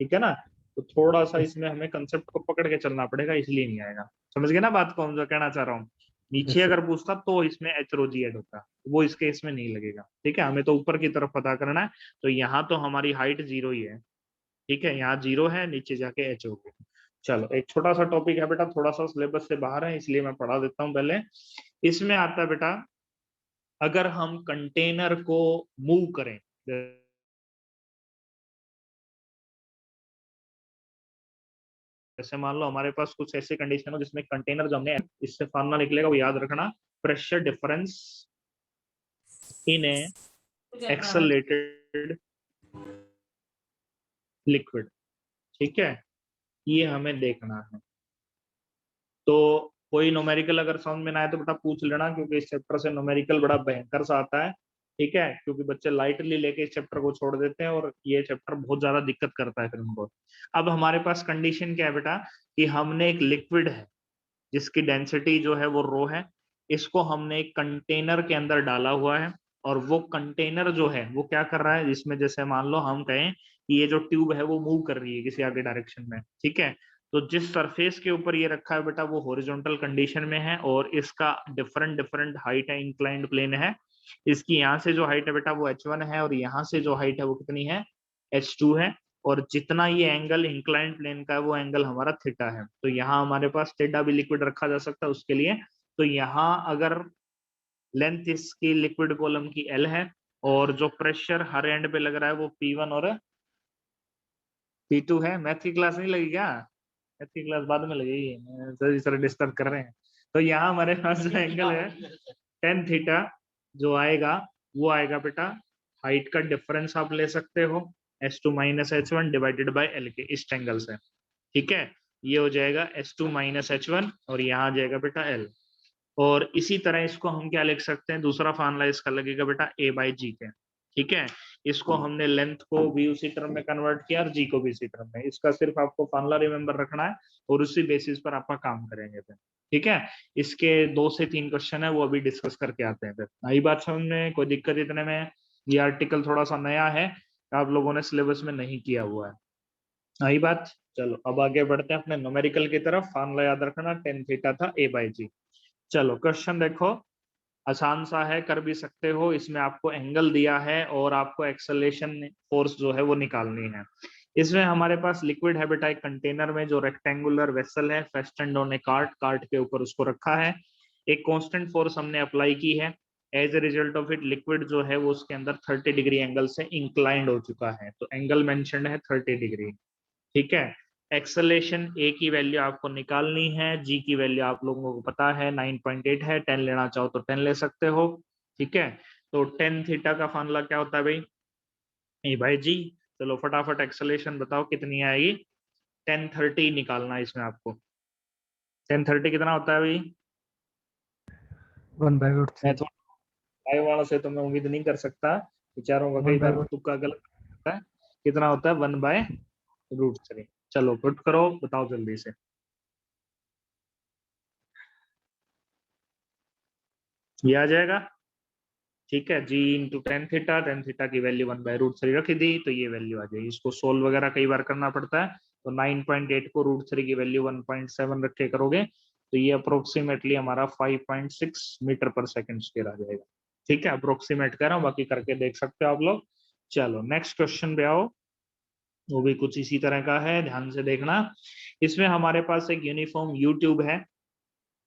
Speaker 1: ठीक है ना, तो थोड़ा सा इसमें हमें कंसेप्ट को पकड़ के चलना पड़ेगा, इसलिए नहीं आएगा। समझ गए ना बात को, हम जो कहना चाह रहा हूँ। नीचे
Speaker 3: Yes, sir.
Speaker 1: अगर पूछता तो इसमें एचरोजी ऐड होता, वो इसके इसमें नहीं लगेगा। ठीक है, हमें तो ऊपर की तरफ पता करना है, तो यहाँ तो हमारी हाइट 0 ही है। ठीक है, यहाँ 0 है, नीचे जाके एच हो गया। चलो एक छोटा सा टॉपिक है बेटा, थोड़ा सा सिलेबस से बाहर है इसलिए मैं पढ़ा देता हूँ पहले। इसमें आता है बेटा, अगर हम कंटेनर को मूव करें, जैसे मान लो हमारे पास कुछ ऐसे कंडीशन हो जिसमें कंटेनर जो हमने इससे फार्मूला निकलेगा वो याद रखना, pressure difference in A accelerated liquid. ठीक है, ये हमें देखना है। तो कोई न्यूमेरिकल अगर समझ में ना आए तो बेटा पूछ लेना, क्योंकि इस चैप्टर से न्यूमेरिकल बड़ा भयंकर सा आता है। ठीक है, क्योंकि बच्चे लाइटली लेके इस चैप्टर को छोड़ देते हैं और ये चैप्टर बहुत ज्यादा दिक्कत करता है फिर उनको। अब हमारे पास कंडीशन क्या है बेटा, कि हमने एक लिक्विड है जिसकी डेंसिटी जो है वो रो है, इसको हमने एक कंटेनर के अंदर डाला हुआ है, और वो कंटेनर जो है वो क्या कर रहा है, जिसमें जैसे मान लो हम कहें कि ये जो ट्यूब है वो मूव कर रही है किसी आगे डायरेक्शन में। ठीक है, तो जिस सरफेस के ऊपर ये रखा है बेटा वो हॉरिजॉन्टल कंडीशन में है, और इसका डिफरेंट डिफरेंट हाइट है, इंक्लाइंड प्लेन है। इसकी यहाँ से जो हाइट है बेटा वो h1 है, और यहाँ से जो हाइट है वो कितनी है, h2 है। और जितना ये एंगल इंक्लाइंड प्लेन का है वो एंगल हमारा थीटा है। तो यहाँ हमारे पास थीटा भी लिक्विड रखा जा सकता है उसके लिए। तो यहाँ अगर लेंथ इसकी लिक्विड कॉलम की L है, और जो प्रेशर हर एंड पे लग रहा है वो P1 और P2 है। मैथ की क्लास नहीं लगी क्या? मैथ की क्लास बाद में लगेगी, सर इस तरह डिस्टर्ब कर रहे हैं। तो यहाँ हमारे पास जो एंगल है टेन थीटा जो आएगा वो आएगा बेटा, हाइट का डिफरेंस आप ले सकते हो h2 minus h1 divided by L के इस एंगल से। ठीक है, ये हो जाएगा h2 माइनस h1 और यहाँ आ जाएगा बेटा L। और इसी तरह इसको हम क्या लिख सकते हैं, दूसरा फार्मूला इसका लगेगा बेटा a/g के। ठीक है, इसको हमने लेंथ को भी उसी टर्म में कन्वर्ट किया और जी को भी इसी टर्म में। इसका सिर्फ आपको फार्मूला रिमेंबर रखना है और उसी बेसिस पर आपका काम करेंगे फिर। ठीक है, इसके 2 से 3 क्वेश्चन है वो अभी डिस्कस करके आते हैं फिर। आई बात समझ में? कोई दिक्कत इतने में? ये आर्टिकल थोड़ा सा नया है, आप लोगों ने सिलेबस में नहीं किया हुआ है। आई बात। चलो अब आगे बढ़ते हैं अपने न्यूमेरिकल की तरफ। फॉर्मूला याद रखना, टेन थीटा था A/G। चलो क्वेश्चन देखो, आसान सा है, कर भी सकते हो। इसमें आपको एंगल दिया है और आपको एक्सेलरेशन फोर्स जो है वो निकालनी है। इसमें हमारे पास लिक्विड है बेटा, एक कंटेनर में जो रेक्टेंगुलर वेसल है, फेस्टेंड ऑन ए कार्ट, कार्ट के ऊपर उसको रखा है। एक कांस्टेंट फोर्स हमने अप्लाई की है। As a result of it liquid जो है वो उसके अंदर 30 डिग्री एंगल से इंक्लाइंड हो चुका है, तो एंगल मेंशन्ड है 30 डिग्री। ठीक है। एक्सेलेरेशन ए की वैल्यू आपको निकालनी है, जी की वैल्यू आप लोगों को पता है 9.8 है, 10 लेना चाहो तो 10 ले सकते हो। ठीक है। तो 10 थीटा का फॉर्मूला क्या होता है भाई? A/G। चलो फटाफट एक्सेलेरेशन बताओ कितनी आएगी? 1030 निकालना है इसमें आपको। 1030 कितना होता है भाई?
Speaker 3: 1/√3।
Speaker 1: मैं थोड़ा लाइव वालों से तो मैं उम्मीद नहीं कर सकता, विचारों का कई
Speaker 3: वन बाय
Speaker 1: बार
Speaker 3: रूट
Speaker 1: तुक्का गलत होता है। कितना होता है? 1/√3। चलो पुट करो, बताओ जल्दी से। ये आ जाएगा। ठीक है। जी इंटू टेन थीटा की वैल्यू 1/√3 रखी दी, तो ये वैल्यू आ जाएगी। इसको सोल्व वगैरह कई बार करना पड़ता है, तो 9.8 को √3 की वैल्यू 1.7 रख के करोगे तो ये अप्रोक्सीमेटली हमारा 5.6 मीटर पर सेकंड स्क्वायर आ जाएगा। ठीक है, अप्रोक्सीमेट कर रहा हूँ, बाकी करके देख सकते हो आप लोग। चलो नेक्स्ट क्वेश्चन पे आओ, वो भी कुछ इसी तरह का है, ध्यान से देखना। इसमें हमारे पास एक यूनिफॉर्म यू ट्यूब है,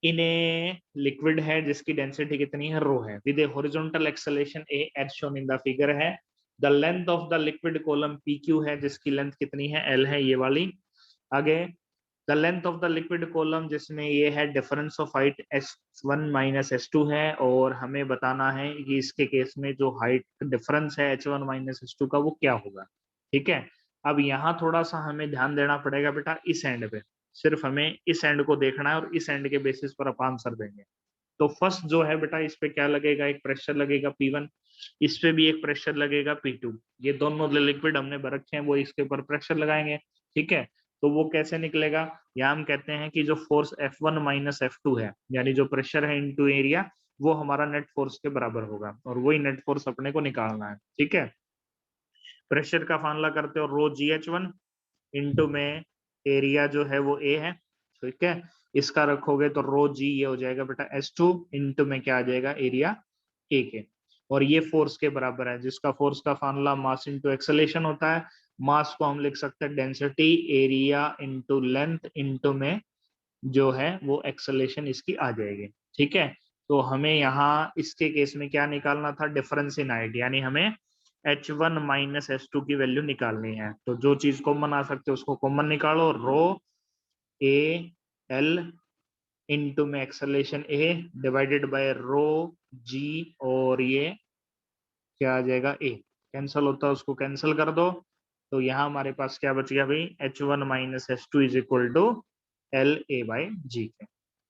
Speaker 1: इन ए लिक्विड है जिसकी डेंसिटी कितनी है? रो है, with a horizontal acceleration a as shown in the figure है। The length of the liquid column PQ है, जिसकी लेंथ कितनी है? L है, ये वाली। आगे the length of the liquid column, जिसमें ये है difference of height S1 minus S2 है, और हमें बताना है कि इसके केस में जो हाइट डिफरेंस है H1 माइनस S2 का वो क्या होगा। ठीक है। अब यहाँ थोड़ा सा हमें ध्यान देना पड़ेगा बेटा, इस एंड पे सिर्फ हमें इस एंड को देखना है और इस एंड के बेसिस पर आप आंसर देंगे। तो फर्स्ट जो है बेटा, इस पे क्या लगेगा? एक प्रेशर लगेगा P1, इस पे भी एक प्रेशर लगेगा P2। ये दोनों लिक्विड हमने भर रखे हैं, वो इसके ऊपर प्रेशर लगाएंगे। ठीक है। तो वो कैसे निकलेगा? या हम कहते हैं कि जो फोर्स F1 माइनस F2 है, यानी जो प्रेशर है इनटू एरिया, वो हमारा नेट फोर्स के बराबर होगा, और वही नेट फोर्स अपने को निकालना है। ठीक है। प्रेशर का फार्मूला करते हो ρGH1, इंटू में एरिया जो है वो A है। ठीक है। इसका रखोगे तो ρG ये हो जाएगा बेटा S2, इंटू में क्या आ जाएगा? एरिया A के। और ये फोर्स के बराबर है, जिसका फोर्स का फार्मूला मास इंटू एक्सेलेरेशन होता है। मास को हम लिख सकते हैं density, area into length, into में जो है वो एक्सेलेरेशन इसकी आ जाएगी। ठीक है। तो हमें यहाँ इसके केस में क्या निकालना था? डिफरेंस इन हाइट, यानी हमें H1 माइनस S2 की वैल्यू निकालनी है। तो जो चीज कॉमन आ सकते उसको कॉमन निकालो, ρ/A/L इंटू में acceleration A divided by ρG, और ये क्या आ जाएगा? A। कैंसिल होता है, उसको कैंसिल कर दो, तो यहाँ हमारे पास क्या बच गया भाई? H1 minus S2 is equal to LA/G के।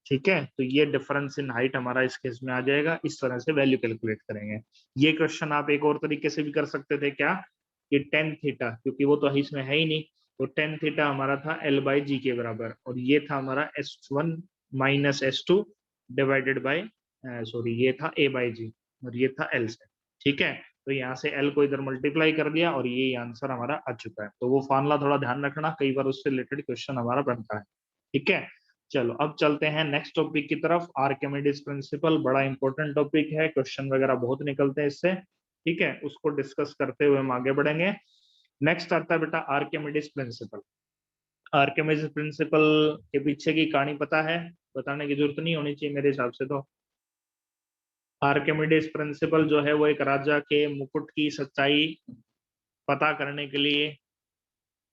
Speaker 1: ठीक है। तो ये डिफरेंस इन हाइट हमारा इस केस में आ जाएगा। इस तरह से वैल्यू कैलकुलेट करेंगे। ये क्वेश्चन आप एक और तरीके से भी कर सकते थे, क्या? कि टेन थीटा, क्योंकि वो तो इसमें है ही नहीं, तो टेन थीटा हमारा था L/G के बराबर, और ये था हमारा S1 minus S2 divided by, sorry ये था A/G, और ये था L से। ठीक है। तो यहाँ से L को इधर मल्टीप्लाई कर दिया, और ये आंसर हमारा आ चुका है। तो वो फॉर्मूला थोड़ा ध्यान रखना, कई बार उससे रिलेटेड क्वेश्चन हमारा बनता है। ठीक है। चलो अब चलते हैं नेक्स्ट टॉपिक की तरफ। आर्किमिडीज प्रिंसिपल बड़ा इंपॉर्टेंट टॉपिक है, क्वेश्चन वगैरह बहुत निकलते हैं इससे। ठीक है, उसको डिस्कस करते हुए हम आगे बढ़ेंगे। नेक्स्ट आता है बेटा आर्किमिडीज प्रिंसिपल। आर्किमिडीज प्रिंसिपल के पीछे की कहानी पता है? बताने की जरूरत नहीं होनी चाहिए मेरे हिसाब से। तो आर्किमिडीज प्रिंसिपल जो है वो एक राजा के मुकुट की सच्चाई पता करने के लिए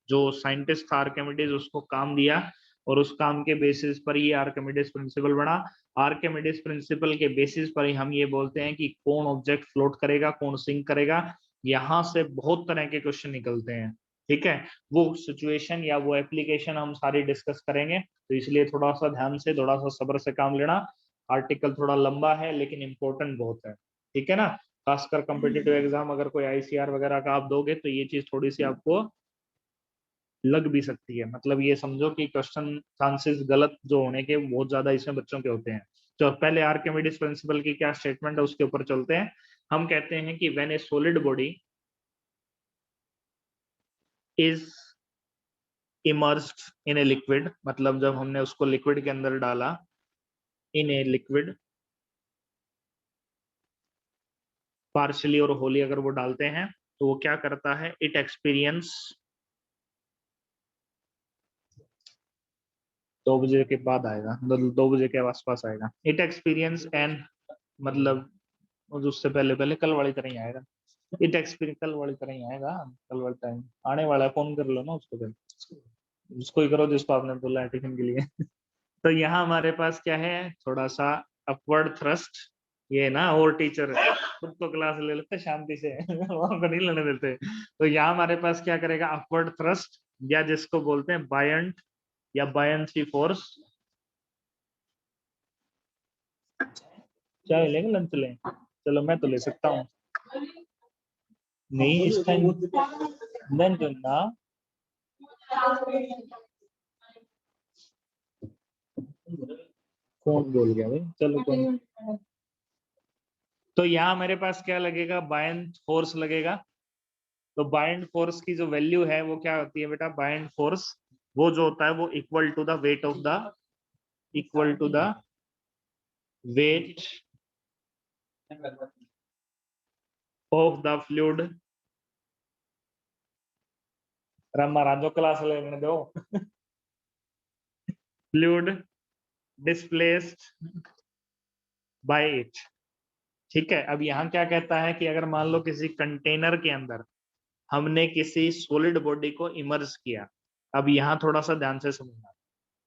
Speaker 1: जो साइंटिस्ट था आर्किमिडीज, उसको काम दिया, और उस काम के बेसिस पर ही आर्किमिडीज प्रिंसिपल बना। आर्किमिडीज प्रिंसिपल के बेसिस पर ही हम ये बोलते हैं कि कौन ऑब्जेक्ट फ्लोट करेगा, कौन सिंक करेगा। यहाँ से बहुत तरह के क्वेश्चन निकलते हैं। ठीक है। वो सिचुएशन या वो एप्लीकेशन हम सारी डिस्कस करेंगे, तो इसलिए थोड़ा सा ध्यान से, थोड़ा सा सब्र से काम लेना। आर्टिकल थोड़ा लंबा है लेकिन इंपॉर्टेंट बहुत है। ठीक है ना। खासकर कॉम्पिटिटिव एग्जाम अगर कोई ICR वगैरह का आप दोगे तो ये चीज थोड़ी सी आपको लग भी सकती है। मतलब ये समझो कि क्वेश्चन चांसेस गलत जो होने के बहुत ज्यादा इसमें बच्चों के होते हैं। तो पहले आर्किमिडीज प्रिंसिपल की क्या स्टेटमेंट है उसके ऊपर चलते हैं। हम कहते हैं कि when A solid body is immersed in a liquid, मतलब जब हमने उसको लिक्विड के अंदर डाला, इन ए लिक्विड पार्शियली और होली अगर वो डालते हैं तो वो क्या करता है, इट एक्सपीरियंस 2 बजे के बाद आएगा, 2 बजे के आसपास आएगा, इट एक्सपीरियंस एन, मतलब उससे पहले पहले कल वाली तरह ही आएगा, इट एक्सपीरियंस कल वाली तरह ही आएगा, कल वाला टाइम आने वाला है, फोन कर लो ना उसको, फिर उसको ही करो जिसको आपने बोला है टिफिन के लिए। तो यहाँ हमारे पास क्या है, थोड़ा सा अपवर्ड थ्रस्ट, ये ना और टीचर खुद तो क्लास ले लेते शांति से वहां को नहीं लेने देते। तो यहाँ हमारे पास क्या करेगा, अपवर्ड थ्रस्ट, या जिसको बोलते हैं बायंट या बायंसी फोर्स। चाय लेंगे, लंच लें? चलो मैं तो ले सकता हूँ, नहीं इस टाइम लंच ना, कौन बोल गया भाई, चलो कौन। तो यहाँ मेरे पास क्या लगेगा, बायंट फोर्स लगेगा। तो बायंट फोर्स की जो वैल्यू है वो क्या होती है बेटा, बायंट फोर्स वो जो होता है वो equal to the weight of the, equal to the weight of the fluid. Rama Rajo class लेने दो। Fluid displaced by it. ठीक है, अब यहाँ क्या कहता है कि अगर मान लो किसी कंटेनर के अंदर हमने किसी सॉलिड बॉडी को इमर्ज किया, अब यहाँ थोड़ा सा ध्यान से समझना,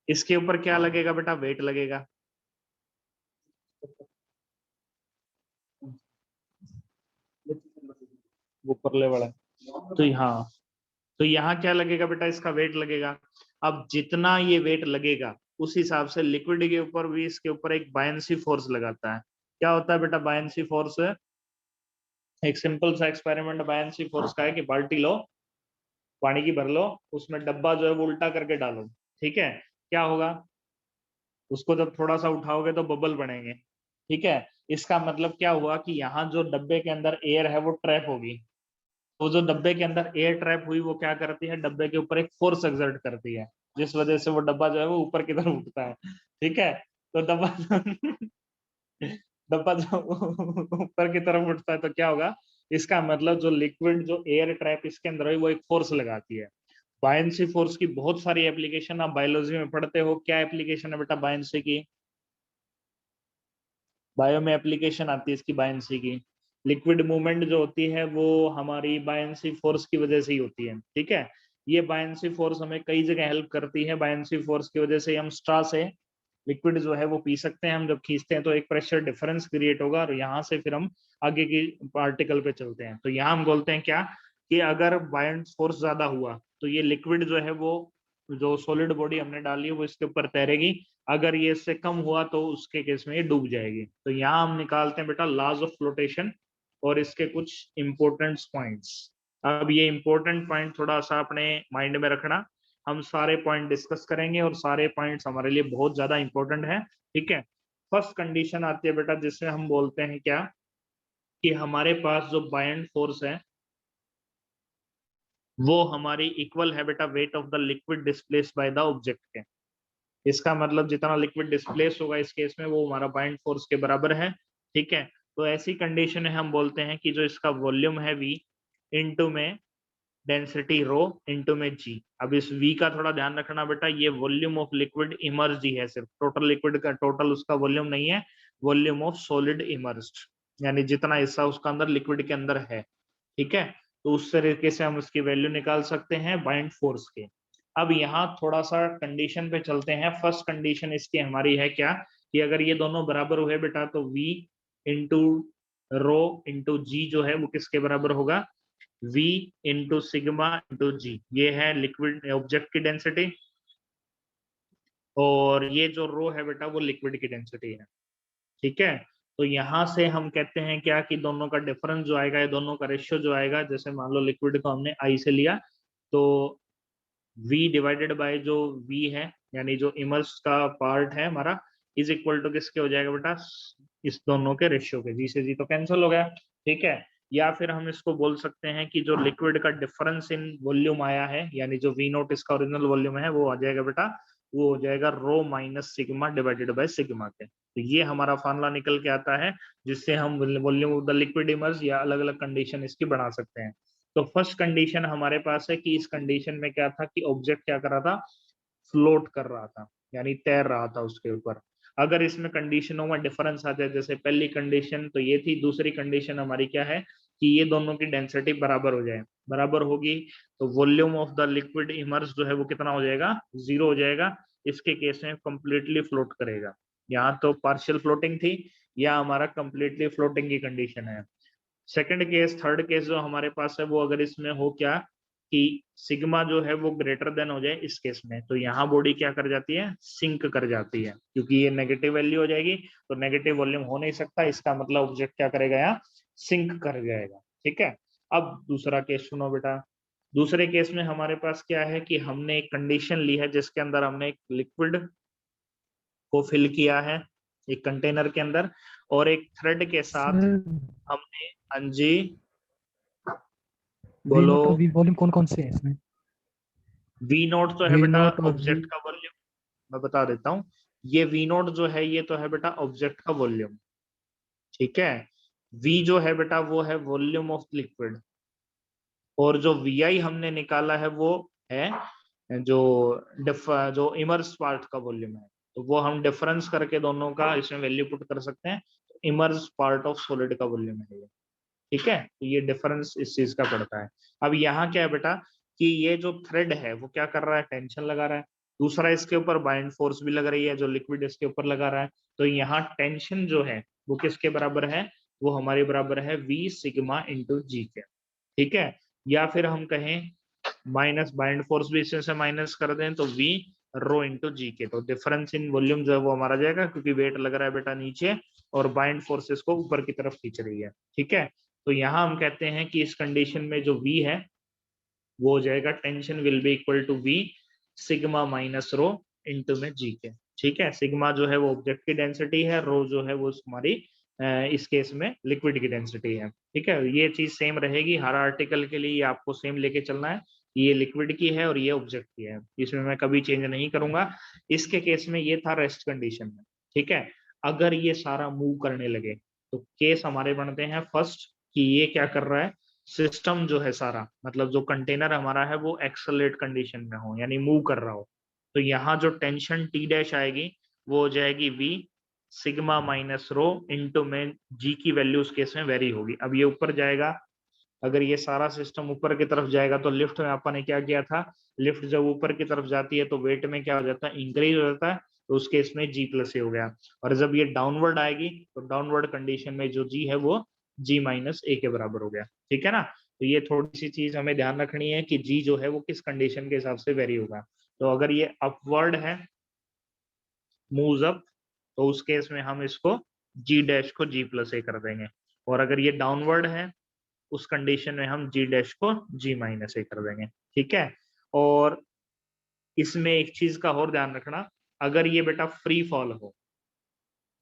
Speaker 1: इसके ऊपर क्या लगेगा बेटा, वेट लगेगा। वो परले वाला, तो यहाँ क्या लगेगा बेटा, इसका वेट लगेगा। अब जितना ये वेट लगेगा उस हिसाब से लिक्विड के ऊपर भी इसके ऊपर एक बायंसी फोर्स लगाता है। क्या होता है बेटा बायंसी फोर्स? एक सिंपल सा एक्सपेरिमेंट बायंसी फोर्स का है कि बाल्टी लो, पानी की भर लो, उसमें डब्बा जो है वो उल्टा करके डालो, ठीक है, क्या होगा, उसको जब थोड़ा सा उठाओगे तो बबल बनेंगे, ठीक है। इसका मतलब क्या हुआ कि यहाँ जो डब्बे के अंदर एयर है वो ट्रैप होगी, तो जो डब्बे के अंदर एयर ट्रैप हुई वो क्या करती है, डब्बे के ऊपर एक फोर्स एक्सर्ट करती है, जिस वजह से वो डब्बा जो है वो ऊपर की तरफ उठता है, ठीक है। तो डब्बा डब्बा जो ऊपर की तरफ उठता है तो क्या होगा, इसका मतलब जो लिक्विड जो एयर ट्रैप इसके अंदर है वो एक फोर्स लगाती है। बायंसी फोर्स की बहुत सारी एप्लीकेशन आप बायोलॉजी में पढ़ते हो, क्या एप्लीकेशन है बेटा बायंसी की? बायो में एप्लीकेशन आती है इसकी बायंसी की। लिक्विड मूवमेंट जो होती है वो हमारी बायंसी फोर्स की वजह से ही होती है, ठीक है। ये बायंसी फोर्स हमें कई जगह हेल्प करती है, बायंसी फोर्स की वजह से हम स्ट्रा से लिक्विड जो है वो पी सकते हैं, हम जब खींचते हैं तो एक प्रेशर डिफरेंस क्रिएट होगा और यहाँ से फिर हम आगे की पार्टिकल पे चलते हैं। तो यहाँ हम बोलते हैं क्या, कि अगर बायंस फोर्स ज्यादा हुआ तो ये लिक्विड जो है वो, जो सॉलिड बॉडी हमने डाली है वो इसके ऊपर तैरेगी, अगर ये इससे कम हुआ तो उसके केस में ये डूब जाएगी। तो यहाँ हम निकालते हैं बेटा लॉज ऑफ फ्लोटेशन और इसके कुछ इंपॉर्टेंट पॉइंट्स। अब ये इंपॉर्टेंट पॉइंट थोड़ा सा अपने माइंड में रखना, हम सारे पॉइंट डिस्कस करेंगे और सारे पॉइंट्स हमारे लिए बहुत ज्यादा इंपॉर्टेंट है, ठीक है। फर्स्ट कंडीशन आती है बेटा जिसमें हम बोलते हैं क्या, कि हमारे पास जो बायंट फोर्स है वो हमारी इक्वल है बेटा wait of the liquid displaced by the object के। इसका मतलब जितना लिक्विड डिस्प्लेस होगा इस केस में वो हमारा बाइंड फोर्स के बराबर है, ठीक है। तो ऐसी कंडीशन है हम बोलते हैं कि जो इसका वॉल्यूम है v इनटू में डेंसिटी रो इनटू में g। अब इस v का थोड़ा ध्यान रखना बेटा, ये वॉल्यूम ऑफ लिक्विड इमर्ज ही है, सिर्फ टोटल लिक्विड का टोटल उसका वॉल्यूम नहीं है, वॉल्यूम ऑफ सॉलिड इमर्ज्ड, यानी जितना हिस्सा उसका अंदर लिक्विड के अंदर है, ठीक है। तो उस तरीके से हम उसकी वैल्यू निकाल सकते हैं बाइंड फोर्स के। अब यहाँ थोड़ा सा कंडीशन पे चलते हैं। फर्स्ट कंडीशन इसकी हमारी है क्या, कि अगर ये दोनों बराबर हुए बेटा तो v इंटू रो इंटू जी जो है वो किसके बराबर होगा, v इंटू सिग्मा इंटू जी, ये है लिक्विड ऑब्जेक्ट की डेंसिटी, और ये जो रो है बेटा वो लिक्विड की डेंसिटी है, ठीक है। तो यहाँ से हम कहते हैं क्या, कि दोनों का डिफरेंस जो आएगा, ये दोनों का रेशियो जो आएगा, जैसे मान लो लिक्विड को हमने आई से लिया तो v डिवाइडेड बाय जो v है यानी जो इमर्स का पार्ट है हमारा, इज इक्वल टू किसके हो जाएगा बेटा, इस दोनों के रेशियो के, जी से जी तो कैंसिल हो गया, ठीक है। या फिर हम इसको बोल सकते हैं कि जो लिक्विड का डिफरेंस इन वॉल्यूम आया है, यानी जो वी नोट इसका ओरिजिनल वॉल्यूम है, वो आ जाएगा बेटा, वो हो जाएगा rho minus sigma divided by sigma के। तो ये हमारा फॉर्मूला निकल के आता है, जिससे हम volume of the liquid emerge या अलग अलग कंडीशन इसकी बना सकते हैं। तो फर्स्ट कंडीशन हमारे पास है कि इस कंडीशन में क्या था कि ऑब्जेक्ट क्या कर रहा था, फ्लोट कर रहा था, यानी तैर रहा था उसके ऊपर। अगर इसमें कंडीशनों में डिफरेंस आ जाए, जैसे पहली कंडीशन तो ये थी, दूसरी कंडीशन हमारी क्या है कि ये दोनों की डेंसिटी बराबर हो जाए, बराबर होगी तो volume of the liquid immerse जो है वो कितना हो जाएगा, 0 हो जाएगा। इसके केस में कंप्लीटली फ्लोट करेगा। यहाँ तो पार्शियल फ्लोटिंग थी, या हमारा कंप्लीटली फ्लोटिंग की कंडीशन है। सेकंड केस, थर्ड केस जो हमारे पास है वो अगर इसमें हो क्या कि सिग्मा जो है वो ग्रेटर देन हो जाए इस केस में, तो यहाँ बॉडी क्या कर जाती है, सिंक कर जाती है, क्योंकि ये नेगेटिव वैल्यू हो जाएगी, तो नेगेटिव वॉल्यूम हो नहीं सकता, इसका मतलब ऑब्जेक्ट क्या करेगा, यहाँ सिंक कर जाएगा। ठीक है। अब दूसरा केस सुनो बेटा। दूसरे केस में हमारे पास क्या है कि हमने एक कंडीशन ली है जिसके अंदर हमने एक लिक्विड को फिल किया है एक कंटेनर के अंदर, और एक थ्रेड के साथ
Speaker 3: सर
Speaker 1: हमने, हाँ जी
Speaker 3: वी
Speaker 1: बोलो।
Speaker 3: नोट और वी वॉल्यूम कौन कौन से हैं इसमें?
Speaker 1: वी नोट तो है
Speaker 3: वी
Speaker 1: बेटा
Speaker 3: नोट और वी,
Speaker 1: ऑब्जेक्ट का वॉल्यूम, मैं बता देता हूँ। ये वी नोट जो है ये तो है बेटा ऑब्जेक्ट का वॉल्यूम, ठीक है। वी जो है बेटा वो है वॉल्यूम ऑफ लिक्विड, और जो वी आई हमने निकाला है वो है जो जो इमर्स पार्ट का वॉल्यूम है, तो वो हम डिफरेंस करके दोनों का इसमें वैल्यू पुट कर सकते हैं। इमर्स पार्ट ऑफ सॉलिड का वॉल्यूम है ये, ठीक है। तो ये डिफरेंस इस चीज का पड़ता है। अब यहाँ क्या है बेटा कि ये जो थ्रेड है वो क्या कर रहा है, टेंशन लगा रहा है। दूसरा इसके ऊपर बाइंड फोर्स भी लग रही है, जो लिक्विड इसके ऊपर लगा रहा है। तो यहाँ टेंशन जो है वो किसके बराबर है, वो हमारे बराबर है वी सिग्मा इंटू जी के, ठीक है। या फिर हम कहें माइनस बाइंड फोर्स भी इसमें से माइनस कर दें तो वी रो इंटू जी के, तो डिफरेंस इन वॉल्यूम जो है वो हमारा जाएगा, क्योंकि वेट लग रहा है बेटा नीचे और बाइंड फोर्सेस को ऊपर की तरफ खींच रही है, ठीक है। तो यहाँ हम कहते हैं कि इस कंडीशन में जो V है वो हो जाएगा tension will be equal to V sigma minus rho into में जी के, ठीक है। सिग्मा जो है वो ऑब्जेक्ट की डेंसिटी है, रो जो है वो हमारी इस केस में लिक्विड की डेंसिटी है, ठीक है। ये चीज सेम रहेगी हर आर्टिकल के लिए, ये आपको सेम लेके चलना है। ये लिक्विड की है और ये ऑब्जेक्ट की है, इसमें मैं कभी चेंज नहीं करूंगा। इसके केस में ये था रेस्ट कंडीशन में, ठीक है। अगर ये सारा मूव करने लगे तो केस हमारे बनते हैं फर्स्ट कि ये क्या कर रहा है, सिस्टम जो है सारा, मतलब जो कंटेनर हमारा है वो एक्सेलरेट कंडीशन में हो, यानी मूव कर रहा हो। तो यहाँ जो टेंशन टी डैश आएगी वो हो जाएगी we sigma minus rho into में जी की वैल्यू उस केस में वेरी होगी। अब ये ऊपर जाएगा, अगर ये सारा सिस्टम ऊपर की तरफ जाएगा तो लिफ्ट में अपन ने क्या किया था, लिफ्ट जब ऊपर की तरफ जाती है तो वेट में क्या हो जाता है, इंक्रीज हो जाता है, तो उस केस में जी प्लस ए हो गया। और जब ये डाउनवर्ड आएगी तो डाउनवर्ड कंडीशन में जो जी है वो जी माइनस ए के बराबर हो गया, ठीक है ना। तो ये थोड़ी सी चीज हमें ध्यान रखनी है कि जी जो है वो किस कंडीशन के हिसाब से वेरी होगा। तो अगर ये अपवर्ड है, मूव्स अप, तो उस केस में हम इसको जी डैश को जी प्लस ए कर देंगे, और अगर ये डाउनवर्ड है उस कंडीशन में हम जी डैश को जी माइनस ए कर देंगे, ठीक है। और इसमें एक चीज का और ध्यान रखना, अगर ये बेटा फ्री फॉल हो,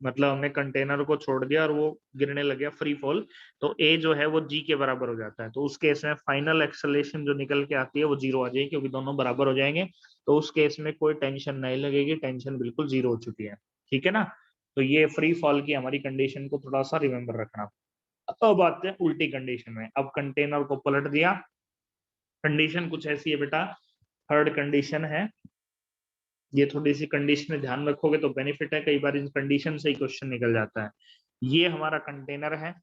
Speaker 1: मतलब हमने कंटेनर को छोड़ दिया और वो गिरने लग गया फ्री फॉल, तो ए जो है वो जी के बराबर हो जाता है, तो उस केस में फाइनल एक्सेलरेशन जो निकल के आती है वो जीरो आ जाएगी, क्योंकि दोनों बराबर हो जाएंगे। तो उस केस में कोई टेंशन नहीं लगेगी, टेंशन बिल्कुल जीरो हो चुकी है, ठीक है ना। तो ये फ्री फॉल की हमारी कंडीशन को थोड़ा सा रिमेम्बर रखना। अब आते हैं उल्टी कंडीशन में। अब कंटेनर को पलट दिया, कंडीशन कुछ ऐसी है बेटा, थर्ड कंडीशन है। ये थोड़ी सी कंडीशन में ध्यान रखोगे तो बेनिफिट है, कई बार इन कंडीशन से ही क्वेश्चन निकल जाता है। ये हमारा कंटेनर है,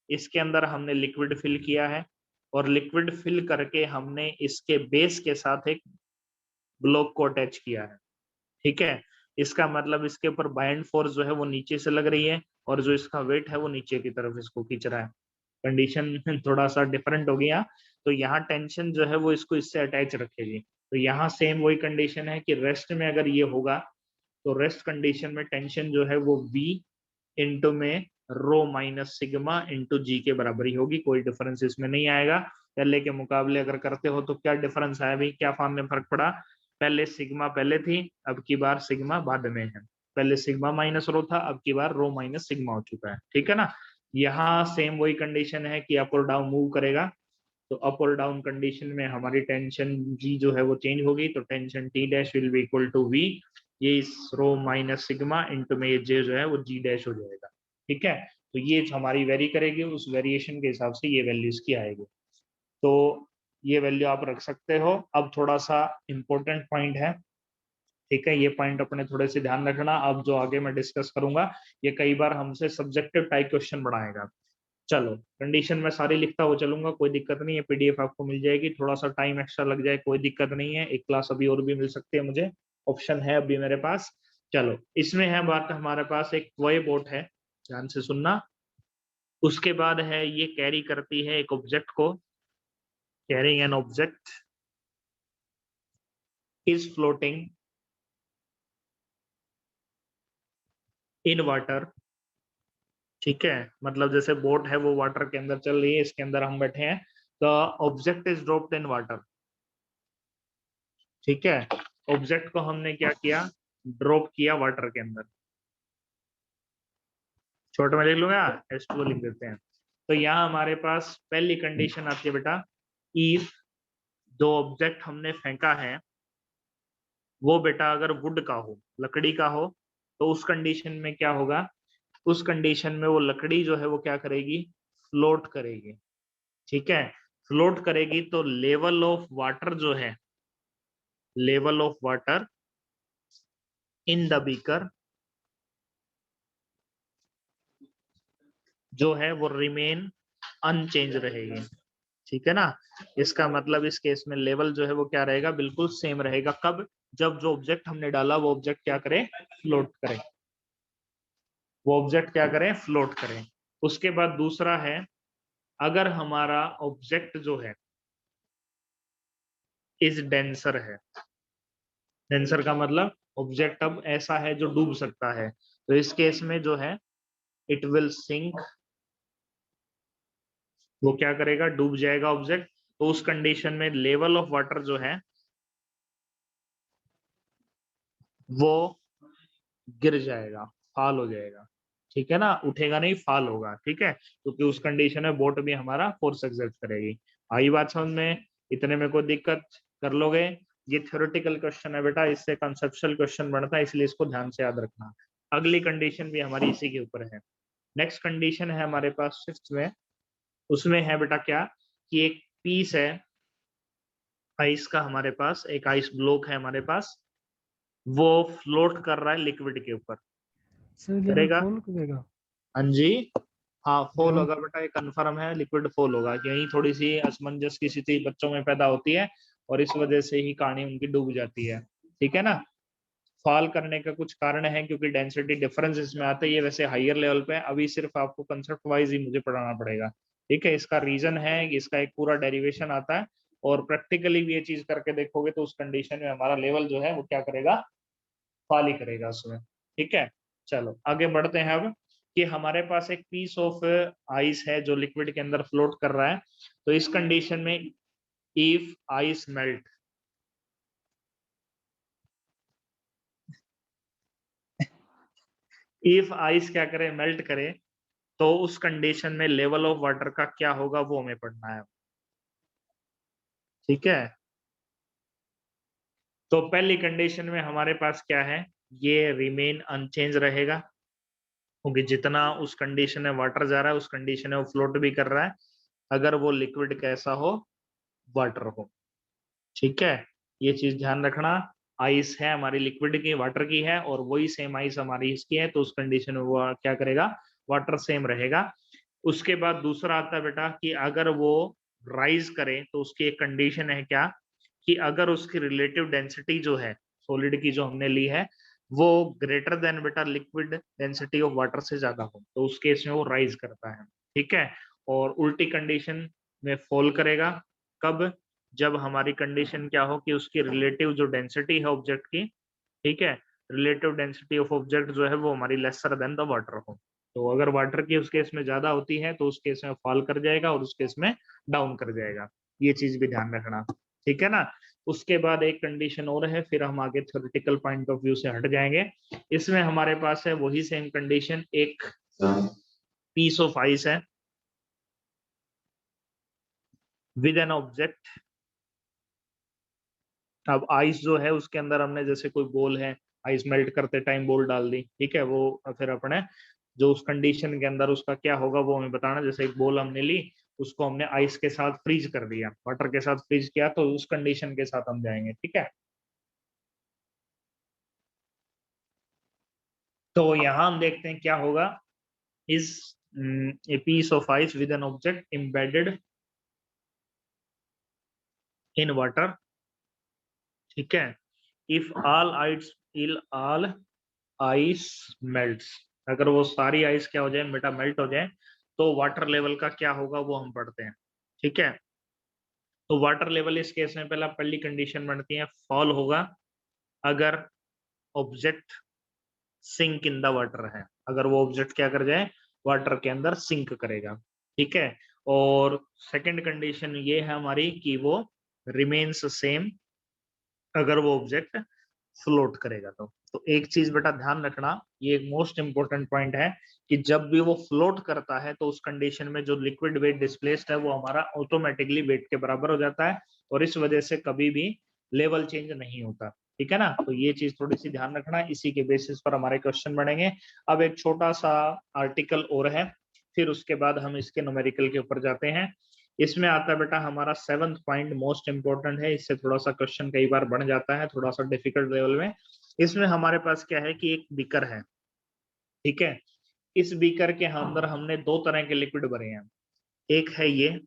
Speaker 1: इसके अंदर हमने लिक्विड फिल किया है, और लिक्विड फिल करके हमने इसके बेस के साथ एक ब्लॉक को अटैच किया है, ठीक है। इसका मतलब इसके ऊपर बाइंड फोर्स जो है वो नीचे से लग रही है, और जो इसका वेट है वो नीचे की तरफ इसको खींच रहा है। कंडीशन थोड़ा सा डिफरेंट हो गया। तो यहाँ टेंशन जो है वो इसको इससे अटैच रखेगी। तो यहाँ सेम वही कंडीशन है कि रेस्ट में अगर ये होगा तो रेस्ट कंडीशन में टेंशन जो है वो V इंटू में रो माइनस सिग्मा इंटू जी के बराबर ही होगी, कोई डिफरेंस इसमें नहीं आएगा। पहले के मुकाबले अगर करते हो तो क्या डिफरेंस आया भाई, क्या फॉर्म में फर्क पड़ा, पहले सिग्मा पहले थी, अब की बार सिग्मा बाद में है। पहले सिग्मा माइनस रो था, अब की बार रो माइनस सिग्मा हो चुका है, ठीक है ना। यहाँ सेम वही कंडीशन है कि अप और डाउन मूव करेगा, तो अप और डाउन कंडीशन में हमारी टेंशन जी जो है वो चेंज होगी, तो tension T dash will be equal to V, ये इस रो माइनस सिग्मा इंटू में ये जे जो है वो जी डैश हो जाएगा। ठीक है, तो ये हमारी वेरी करेगी, उस वेरिएशन के हिसाब से ये वैल्यू इसकी आएगी। तो ये वैल्यू आप रख सकते हो। अब थोड़ा सा इंपॉर्टेंट पॉइंट है, ठीक है, ये पॉइंट अपने थोड़े से ध्यान रखना। अब जो आगे मैं डिस्कस करूंगा ये कई बार हमसे सब्जेक्टिव टाइप क्वेश्चन बनाएगा। चलो, कंडीशन में सारी लिखता हुआ चलूंगा, कोई दिक्कत नहीं है, पीडीएफ आपको मिल जाएगी, थोड़ा सा टाइम एक्स्ट्रा लग जाए कोई दिक्कत नहीं है, एक क्लास अभी और भी मिल सकती है मुझे, ऑप्शन है अभी मेरे पास। चलो, इसमें है बात, हमारे पास एक वॉय बोट है, ध्यान से सुनना। उसके बाद है ये कैरी करती है एक ऑब्जेक्ट को, carrying an object is floating in water. ठीक है, मतलब जैसे बोट है वो वाटर के अंदर चल रही है, इसके अंदर हम बैठे हैं, तो object is dropped in water. ठीक है, ऑब्जेक्ट को हमने क्या किया, ड्रॉप किया वाटर के अंदर। छोटे में लिख लूंगा, S2 लिख देते हैं। तो यहाँ हमारे पास पहली कंडीशन आती है बेटा, इफ दो ऑब्जेक्ट हमने फेंका है वो बेटा अगर वुड का हो, लकड़ी का हो, तो उस कंडीशन में क्या होगा, उस कंडीशन में वो लकड़ी जो है वो क्या करेगी, फ्लोट करेगी। ठीक है, फ्लोट करेगी तो लेवल ऑफ वाटर जो है, level of water in the beaker जो है वो रिमेन अनचेंज रहेगी। ठीक है ना, इसका मतलब इस केस में लेवल जो है वो क्या रहेगा, बिल्कुल सेम रहेगा। कब, जब जो ऑब्जेक्ट हमने डाला वो ऑब्जेक्ट क्या करे, फ्लोट करे, वो ऑब्जेक्ट क्या करे, फ्लोट करे। उसके बाद दूसरा है, अगर हमारा ऑब्जेक्ट जो है इज डेंसर है, डेंसर का मतलब ऑब्जेक्ट अब ऐसा है जो डूब सकता है, तो इस केस में जो है इट विल सिंक, वो क्या करेगा, डूब जाएगा ऑब्जेक्ट। तो उस कंडीशन में लेवल ऑफ वाटर जो है वो गिर जाएगा, फाल हो जाएगा। ठीक है ना, उठेगा नहीं, फाल होगा। ठीक है, क्योंकि उस कंडीशन में बोट भी हमारा फोर्स एक्सर्ट करेगी। आई बात समझ में, इतने में कोई दिक्कत, कर लोगे। ये थ्योरेटिकल क्वेश्चन है बेटा, इससे कंसेप्चुअल क्वेश्चन बनता है, इसलिए इसको ध्यान से याद रखना। अगली कंडीशन भी हमारी इसी के ऊपर है। नेक्स्ट कंडीशन है हमारे पास फिफ्थ में, उसमें है बेटा क्या, कि एक पीस है आइस का, हमारे पास एक आइस ब्लॉक है हमारे पास, वो फ्लोट कर रहा है लिक्विड के ऊपर।
Speaker 3: सर लेवल
Speaker 1: करेगा,
Speaker 3: फॉल करेगा।
Speaker 1: हाँ जी, हाँ फॉल
Speaker 3: लेवल
Speaker 1: होगा बेटा, ये कंफर्म है, लिक्विड फॉल होगा। यही थोड़ी सी असमंजस की स्थिति बच्चों में पैदा होती है और इस वजह से ही कहानी उनकी डूब जाती है। ठीक है ना, फॉल करने का कुछ कारण है क्योंकि डेंसिटी डिफरेंस इसमें आता है, ये वैसे हायर लेवल पे है, अभी सिर्फ आपको कंसेप्ट वाइज ही मुझे पढ़ाना पड़ेगा। ठीक है, इसका रीजन है कि इसका एक पूरा डेरिवेशन आता है, और प्रैक्टिकली भी ये चीज करके देखोगे तो उस कंडीशन में हमारा लेवल जो है वो क्या करेगा, फॉल ही करेगा उसमें। ठीक है, चलो आगे बढ़ते हैं। अब कि हमारे पास एक पीस ऑफ आइस है जो लिक्विड के अंदर फ्लोट कर रहा है, तो इस कंडीशन में if ice melt, if ice क्या करे, मेल्ट करे, तो उस कंडीशन में लेवल ऑफ वाटर का क्या होगा वो हमें पढ़ना है। ठीक है, तो पहली कंडीशन में हमारे पास क्या है, ये रिमेन अनचेंज रहेगा, क्योंकि जितना उस कंडीशन में वाटर जा रहा है उस कंडीशन में वो फ्लोट भी कर रहा है, अगर वो लिक्विड कैसा हो, वाटर हो। ठीक है, ये चीज ध्यान रखना। आइस है हमारी लिक्विड की, वाटर की है, और वही सेम आइस हमारी इसकी है, तो उस कंडीशन में वो क्या करेगा, वाटर सेम रहेगा। उसके बाद दूसरा आता है बेटा कि अगर वो राइज करे, तो उसकी एक कंडीशन है क्या, कि अगर उसकी रिलेटिव डेंसिटी जो है सॉलिड की जो हमने ली है वो ग्रेटर देन बेटा लिक्विड डेंसिटी ऑफ वाटर से ज्यादा हो, तो उस केस में वो राइज करता है। ठीक है, और उल्टी कंडीशन में फॉल करेगा, कब, जब हमारी कंडीशन क्या हो कि उसकी रिलेटिव जो डेंसिटी है ऑब्जेक्ट की, ठीक है, रिलेटिव डेंसिटी ऑफ ऑब्जेक्ट जो है वो हमारी लेसर देन द वाटर हो। तो अगर वाटर की उस केस में ज्यादा होती है तो उस केस में फॉल कर जाएगा और उस केस में डाउन कर जाएगा, ये चीज भी ध्यान रखना। ठीक है ना, उसके बाद एक कंडीशन और है, फिर हम आगे थ्योरेटिकल पॉइंट ऑफ व्यू से हट जाएंगे। इसमें हमारे पास है वही सेम कंडीशन, एक पीस ऑफ आइस है विद एन ऑब्जेक्ट। अब आइस जो है उसके अंदर हमने जैसे कोई बॉल है, आइस मेल्ट करते टाइम बॉल डाल दी, ठीक है, वो फिर अपने जो उस कंडीशन के अंदर उसका क्या होगा वो हमें बताना। जैसे एक बॉल हमने ली, उसको हमने आइस के साथ फ्रीज कर दिया, वाटर के साथ फ्रीज किया, तो उस कंडीशन के साथ हम जाएंगे, ठीक है। तो यहाँ हम देखते हैं क्या होगा। Is a piece of ice with an object embedded in water, ठीक है। इफ ऑल आइस मेल्ट्स, अगर वो सारी आइस क्या हो जाए बेटा, मेल्ट हो जाए, तो वाटर लेवल का क्या होगा वो हम पढ़ते हैं, ठीक है। तो वाटर लेवल इस केस में पहली कंडीशन बनती है, फॉल होगा अगर object sink in the water है, अगर वो ऑब्जेक्ट क्या कर जाए, वाटर के अंदर सिंक करेगा, ठीक है। और सेकंड कंडीशन ये है हमारी कि वो रिमेन्स सेम अगर वो ऑब्जेक्ट फ्लोट करेगा। तो एक चीज बेटा ध्यान रखना, ये एक मोस्ट इंपोर्टेंट पॉइंट है कि जब भी वो फ्लोट करता है तो उस कंडीशन में जो लिक्विड वेट डिस्प्लेस्ड है वो हमारा ऑटोमेटिकली वेट के बराबर हो जाता है, और इस वजह से कभी भी लेवल चेंज नहीं होता, ठीक है ना। तो ये चीज थोड़ी सी ध्यान रखना, इसी के बेसिस पर हमारे क्वेश्चन बनेंगे। अब एक छोटा सा आर्टिकल और है, फिर उसके बाद हम इसके न्यूमेरिकल के ऊपर जाते हैं। इसमें आता है बेटा हमारा 7th पॉइंट, मोस्ट इंपोर्टेंट है, इससे थोड़ा सा क्वेश्चन कई बार बढ़ जाता है थोड़ा सा डिफिकल्ट लेवल में। इसमें हमारे पास क्या है कि एक बीकर है, ठीक है। इस बीकर के अंदर हमने दो तरह के लिक्विड भरे हैं, एक है ये,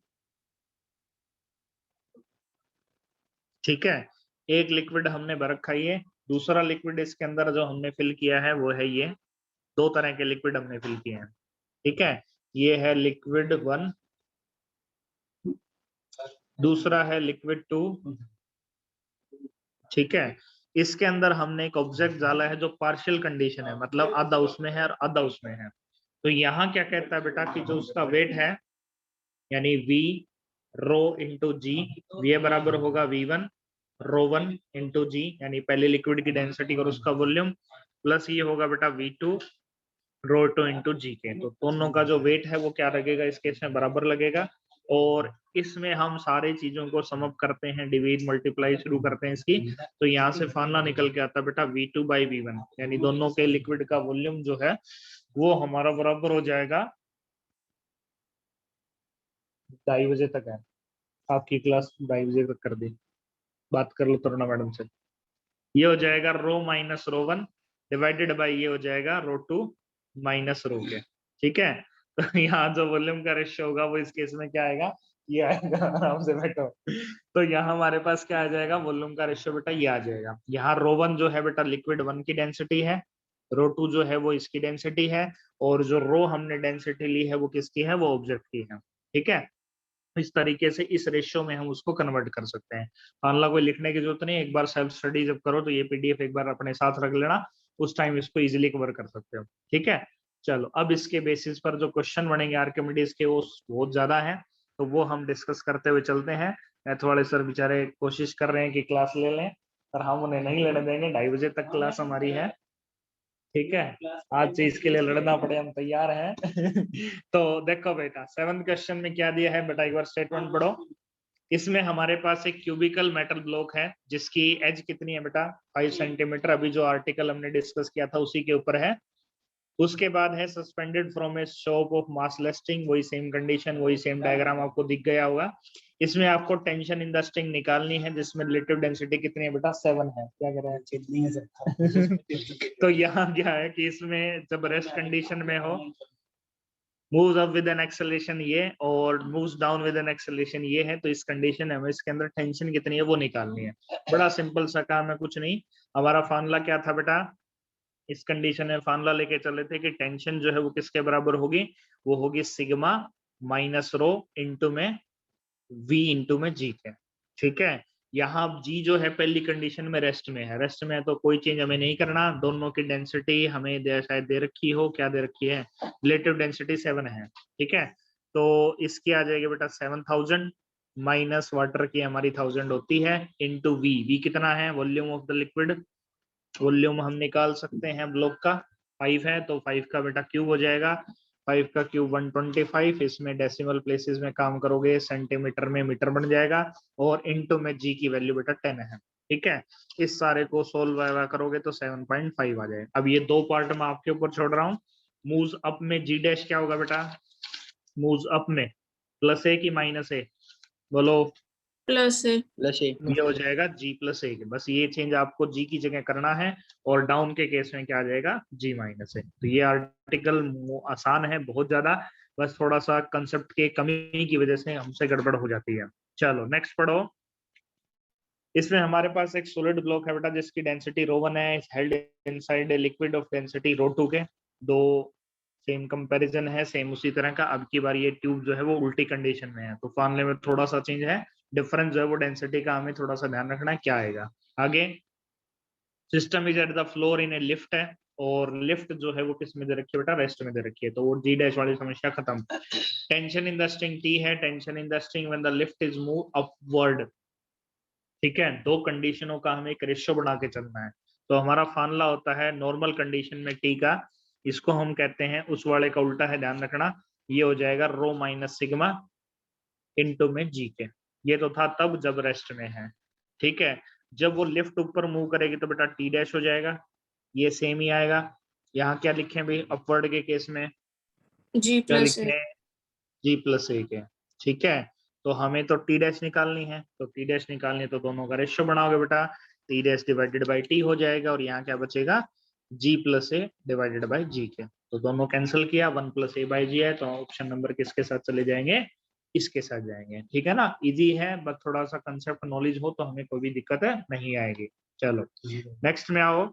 Speaker 1: ठीक है, एक लिक्विड हमने भर रखा है ये, दूसरा लिक्विड इसके अंदर जो हमने फिल किया है वो है ये, दो तरह के लिक्विड हमने फिल किए हैं, ठीक है। ये है लिक्विड 1, दूसरा है लिक्विड 2, ठीक है। इसके अंदर हमने एक ऑब्जेक्ट डाला है जो पार्शियल कंडीशन है, मतलब आधा उसमें है और आधा उसमें है। तो यहाँ क्या कहता है बेटा कि जो उसका वेट है यानी V रो इंटू जी, ये बराबर होगा V1 रो 1 इंटू जी, यानी पहले लिक्विड की डेंसिटी और उसका वॉल्यूम, प्लस ये होगा बेटा V2 रो 2 इंटू जी के। तो दोनों का जो वेट है वो क्या लगेगा, इस केस में बराबर लगेगा। और इसमें हम सारी चीजों को सम अप करते हैं, डिवीड मल्टीप्लाई शुरू करते हैं इसकी, तो यहाँ से फार्मूला निकल के आता है बेटा V2 बाई V1, यानी दोनों के लिक्विड का वॉल्यूम जो है वो हमारा बराबर हो जाएगा, 2:30 बजे तक है आपकी क्लास, 2:30 बजे तक कर दी, बात कर लो तरुणा मैडम से। ये हो जाएगा rho minus rho 1 divided by ये हो जाएगा रो 2 माइनस रो के, ठीक है। तो यहाँ जो वॉल्यूम का रेशियो होगा वो इस केस में क्या आएगा, ये आएगा, आराम से बैठो। तो यहाँ हमारे पास क्या आ जाएगा, वॉल्यूम का रेशियो बेटा ये आ जाएगा। यहाँ रो 1 जो है बेटा लिक्विड 1 की डेंसिटी है, रो 2 जो है वो इसकी डेंसिटी है, और जो रो हमने डेंसिटी ली है वो किसकी है, वो ऑब्जेक्ट की है, ठीक है। इस तरीके से इस रेशियो में हम उसको कन्वर्ट कर सकते हैं। फार्मूला कोई लिखने की जरूरत नहीं, एक बार सेल्फ स्टडी जब करो तो ये पीडीएफ एक बार अपने साथ रख लेना, उस टाइम इसको इजीली कवर कर सकते हो, ठीक है। चलो अब इसके बेसिस पर जो क्वेश्चन बनेंगे आर्किमिडीज के वो बहुत ज्यादा है, तो वो हम डिस्कस करते हुए चलते हैं। मैथ वाले सर बेचारे कोशिश कर रहे हैं कि क्लास ले लें, पर हम उन्हें नहीं लेने देंगे, 2:30 बजे तक क्लास हमारी है, ठीक है। आज चीज के लिए लड़ना पड़े हम तैयार हैं। तो देखो बेटा 7th क्वेश्चन में क्या दिया है बेटा, एक बार स्टेटमेंट पढ़ो। इसमें हमारे पास एक क्यूबिकल मेटल ब्लॉक है जिसकी एज कितनी है बेटा, 5 सेंटीमीटर, अभी जो आर्टिकल हमने डिस्कस किया था उसी के ऊपर है। उसके बाद है suspended from a shop of mass लेस्टिंग, वही सेम कंडीशन, वही सेम डायग्राम आपको दिख गया होगा। इसमें आपको टेंशन इन द स्ट्रिंग निकालनी है जिसमें रिलेटिव डेंसिटी कितनी है बेटा, 7 है। क्या कह रहे हैं, कितनी है सर? तो यहाँ क्या है कि इसमें जब रेस्ट कंडीशन में हो, moves up with an acceleration ये, और moves down with an acceleration ये है, तो इस कंडीशन में हमें इसके अंदर टेंशन कितनी है वो निकालनी है। बड़ा सिंपल सा काम है, कुछ नहीं। हमारा फार्मूला क्या था बेटा, इस कंडीशन में फार्मूला लेके चले थे कि टेंशन जो है वो किसके बराबर होगी, वो होगी सिग्मा माइनस रो इंटू में V इंटू में जी के, ठीक है। यहाँ जी जो है पहली कंडीशन में रेस्ट में है, रेस्ट में है तो कोई चेंज हमें नहीं करना, दोनों की डेंसिटी हमें शायद दे रखी हो, क्या दे रखी है, रिलेटिव डेंसिटी 7 है, ठीक है। तो इसकी आ जाएगी बेटा 7000 माइनस वाटर की हमारी 1000 होती है, इंटू V कितना है, volume of the liquid, volume हम निकाल सकते हैं ब्लॉक का 5 है, तो 5 का बेटा क्यूब हो जाएगा, 5 का क्यूब 125, इसमें डेसिमल प्लेसेस में काम करोगे सेंटीमीटर में मीटर बन जाएगा, और इनटू में जी की वैल्यू बेटा 10 है। ठीक है, इस सारे को सोल्व करोगे तो 7.5 आ जाएगा। अब ये दो पार्ट में आपके ऊपर छोड़ रहा हूँ। मूव्स अप में जी डैश क्या होगा बेटा? मूव्स अप में प्लस ए की माइनस ए? बोलो।
Speaker 4: प्लस है।
Speaker 1: ये हो जाएगा जी प्लस ए के। बस ये चेंज आपको जी की जगह करना है, और डाउन के केस में क्या आ जाएगा? जी माइनस ए। तो ये आर्टिकल आसान है बहुत ज्यादा, बस थोड़ा सा कंसेप्ट के कमी की वजह से हमसे गड़बड़ हो जाती है। चलो नेक्स्ट पढ़ो। इसमें हमारे पास एक सॉलिड ब्लॉक है बेटा जिसकी डेंसिटी ρ1 है, held inside a liquid of density ρ2 के। दो सेम कंपैरिजन है, सेम उसी तरह का। अब की बार ये ट्यूब जो है वो उल्टी कंडीशन में है, तो फॉर्मूले में थोड़ा सा चेंज है, डिफरेंस जो है वो डेंसिटी का हमें थोड़ा सा ध्यान रखना है क्या आएगा आगे। System is at the floor in A lift है, और लिफ्ट जो है वो किस में दे रखी है बेटा? रेस्ट में दे रखी है, तो वो जी डैश वाली समस्या खत्म। Tension in the string T है, tension in the string when the lift is move upward. ठीक है, दो कंडीशनों का हमें एक रेशियो बना के चलना है। तो हमारा फार्मूला होता है नॉर्मल कंडीशन में टी का, इसको हम कहते हैं उस वाले का उल्टा है, ध्यान रखना। ये हो जाएगा रो माइनस सिग्मा इनटू में जी के। ये तो था तब जब रेस्ट में है। ठीक है, जब वो लिफ्ट ऊपर मूव करेगी तो बेटा टी डैश हो जाएगा, ये सेम ही आएगा। यहाँ क्या लिखे भाई अपवर्ड के केस में?
Speaker 4: जी
Speaker 1: क्या
Speaker 4: प्लस है।
Speaker 1: लिखे? जी प्लस ए के। ठीक है, तो हमें तो टी डैश निकालनी है, तो टी डैश निकालनी है तो दोनों का रेशियो बनाओगे बेटा, T dash divided by T हो जाएगा, और यहाँ क्या बचेगा? जी प्लस ए डिवाइडेड बाई जी के। तो दोनों कैंसिल किया, 1 प्लस ए बाई जी है, तो ऑप्शन नंबर किसके साथ चले जाएंगे? इसके साथ जाएंगे। ठीक है ना, इजी है, बस थोड़ा सा कंसेप्ट नॉलेज हो तो हमें कोई भी दिक्कत नहीं आएगी। चलो नेक्स्ट में आओ।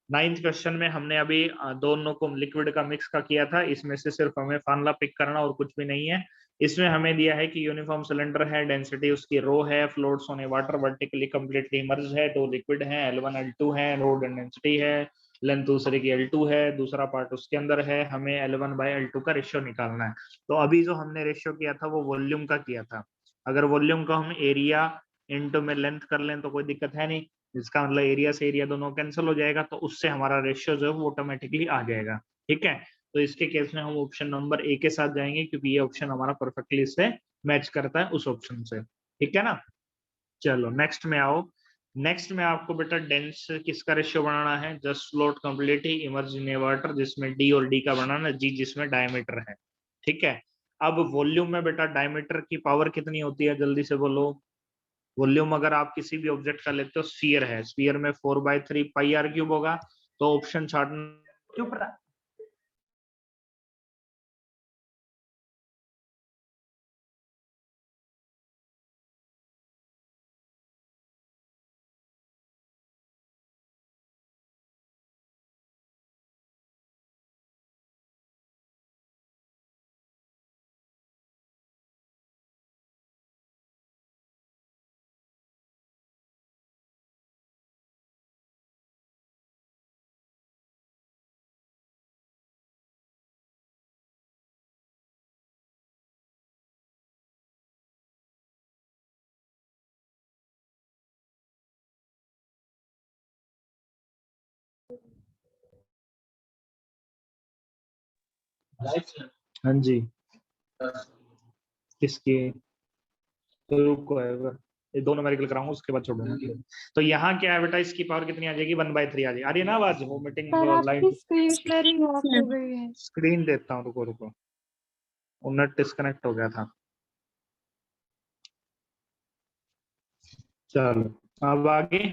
Speaker 1: 9th क्वेश्चन में हमने अभी दोनों को लिक्विड का मिक्स का किया था, इसमें से सिर्फ हमें फार्मूला पिक करना और कुछ भी नहीं है। इसमें हमें दिया है कि यूनिफॉर्म सिलेंडर है, डेंसिटी उसकी रो है, floats on A water vertically completely emerge है, दो लिक्विड है, L1 L2 है, रो डेंसिटी है, लेंथ दूसरे की L2 है, दूसरा पार्ट उसके अंदर है, हमें L1 बाय L2 का रेशियो निकालना है। तो अभी जो हमने रेशियो किया था वो वॉल्यूम का किया था। अगर वॉल्यूम को हम एरिया इंटू में लेंथ कर लें तो कोई दिक्कत है नहीं, इसका मतलब एरिया से एरिया दोनों कैंसिल हो जाएगा, तो उससे हमारा रेशियो जो है वो ऑटोमेटिकली आ जाएगा। ठीक है, तो इसके केस में हम ऑप्शन नंबर ए के साथ जाएंगे, क्योंकि ये ऑप्शन हमारा परफेक्टली इससे मैच करता है उस ऑप्शन से। ठीक है ना, चलो नेक्स्ट में आओ। नेक्स्ट में आपको बेटा डेंस किसका रेशियो बनाना है? Just float completely emerge in water, जिसमें डी और डी का बनाना, जी जिसमें डायमीटर है। ठीक है, अब वॉल्यूम में बेटा डायमीटर की पावर कितनी होती है? जल्दी से बोलो। वॉल्यूम अगर आप किसी भी ऑब्जेक्ट का लेते हो, स्फीयर है, स्फीयर में 4/3 पाई आर क्यूब होगा, तो ऑप्शन छाटना। चुप रहा। हाँ जी, किसकी? तो रुको ये दो न्यूमेरिकल कराऊंगा उसके बाद छोड़ूंगा। तो यहाँ क्या है बेटा, इसकी पावर कितनी आ जाएगी? 1/3 आ जाएगी। आ रही है ना आवाज? वो meeting light
Speaker 5: screen sharing of हो गई है।
Speaker 1: स्क्रीन देता हूँ, रुको रुको, नेट डिस्कनेक्ट हो गया था। चलो अब आगे।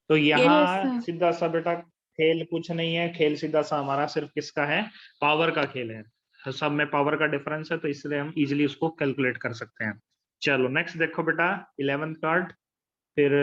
Speaker 1: तो यहाँ सीधा सा बेटा खेल कुछ नहीं है, खेल सीधा सा हमारा सिर्फ किसका है? पावर का खेल है। तो सब में पावर का डिफरेंस है, तो इसलिए हम इजीली उसको कैलकुलेट कर सकते हैं। चलो नेक्स्ट देखो बेटा, 11th पार्ट, फिर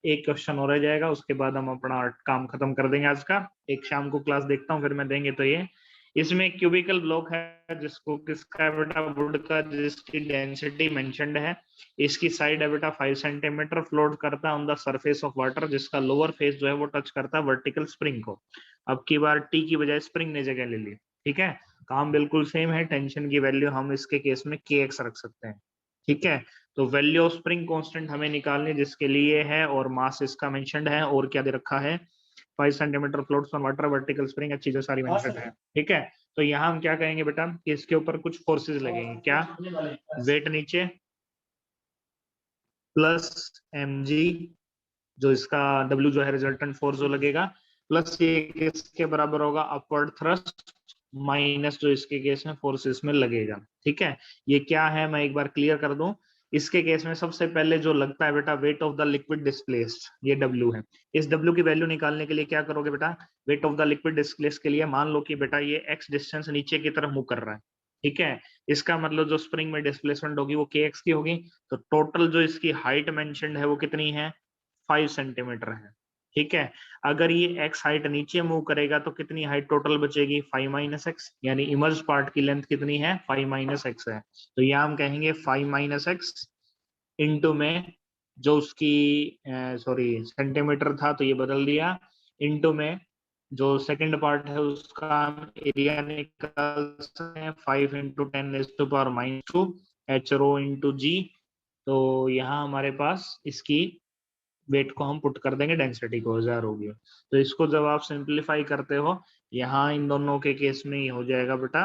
Speaker 1: एक क्वेश्चन हो रह जाएगा, उसके बाद हम अपना काम खत्म कर देंगे आज का। एक शाम को क्लास देखता हूँ फिर मैं देंगे। तो ये इसमें क्यूबिकल ब्लॉक है, जिसको किसका है बेटा? वुड का, जिसकी डेंसिटी मेंशन्ड है। इसकी साइड है बेटा 5 सेंटीमीटर, फ्लोट करता है on the surface of water, जिसका लोअर फेस जो है वो टच करता है वर्टिकल स्प्रिंग को। अब की बार टी की बजाय स्प्रिंग ने जगह ले ली। ठीक है, काम बिल्कुल सेम है। टेंशन की वैल्यू हम इसके केस में kx रख सकते हैं। ठीक है, तो वैल्यू ऑफ स्प्रिंग कांस्टेंट हमें निकालनी, जिसके लिए है, और मास इसका मेंशन्ड है, और क्या दे रखा है? 5 centimetre floats on water, vertical spring, अच्छी चीजें सारी मेंशन है। ठीक है, तो यहाँ हम क्या कहेंगे बेटा कि इसके ऊपर कुछ फोर्सेस लगेंगे, क्या, वेट नीचे प्लस mg, जो इसका W जो है रिजल्टेंट फोर्स जो लगेगा, प्लस ये किसके बराबर होगा, अपवर्ड थ्रस्ट माइनस जो इसके केस में फोर्स इसमें लगेगा। ठीक है, ये क्या है मैं एक बार क्लियर कर दूं। इसके केस में सबसे पहले जो लगता है बेटा wait of the liquid displaced, ये W है। इस W की वैल्यू निकालने के लिए क्या करोगे बेटा, wait of the liquid displaced के लिए मान लो कि बेटा ये x डिस्टेंस नीचे की तरफ मूव कर रहा है। ठीक है, इसका मतलब जो स्प्रिंग में डिस्प्लेसमेंट होगी वो kx की होगी। तो टोटल जो इसकी हाइट मेंशन्ड है वो कितनी है, 5 सेंटीमीटर है। ठीक है, अगर ये x हाइट नीचे मूव करेगा तो कितनी हाइट टोटल बचेगी, 5 माइनस एक्स, यानी इमर्ज पार्ट की लेंथ कितनी है, 5 माइनस एक्स है। तो यहाँ हम कहेंगे 5 माइनस एक्स इंटू में जो उसकी सॉरी सेंटीमीटर था तो ये बदल दिया, इंटू में जो सेकंड पार्ट है उसका हम एरिया निकाल सकते हैं, 5 इंटू 10⁻⁻2 h रो इंटू जी। तो यहाँ हमारे पास इसकी वेट को हम पुट कर देंगे, डेंसिटी को 1000 होगी। तो इसको जब आप सिंप्लीफाई करते हो, यहाँ इन दोनों के केस में ही हो जाएगा बेटा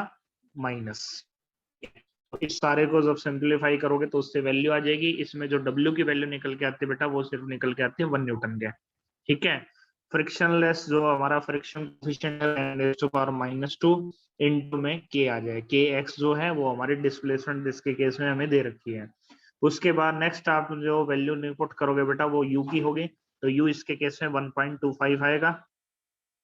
Speaker 1: माइनस। इस सारे को जब सिंप्लीफाई करोगे तो उससे वैल्यू आ जाएगी, इसमें जो W की वैल्यू निकल के आती है बेटा वो सिर्फ निकल के आती है 1 न्यूटन के। ठीक है, फ्रिक्शनलेस जो हमारा फ्रिक्शन कोएफिशिएंट है 10⁻⁻2 इंटू में K आ जाए, Kx जो है वो हमारी डिस्प्लेसमेंट जिसके केस में हमें दे रखी है। उसके बाद नेक्स्ट आप जो वैल्यू इनपुट करोगे बेटा वो U की होगी, तो U इसके केस में 1.25 आएगा।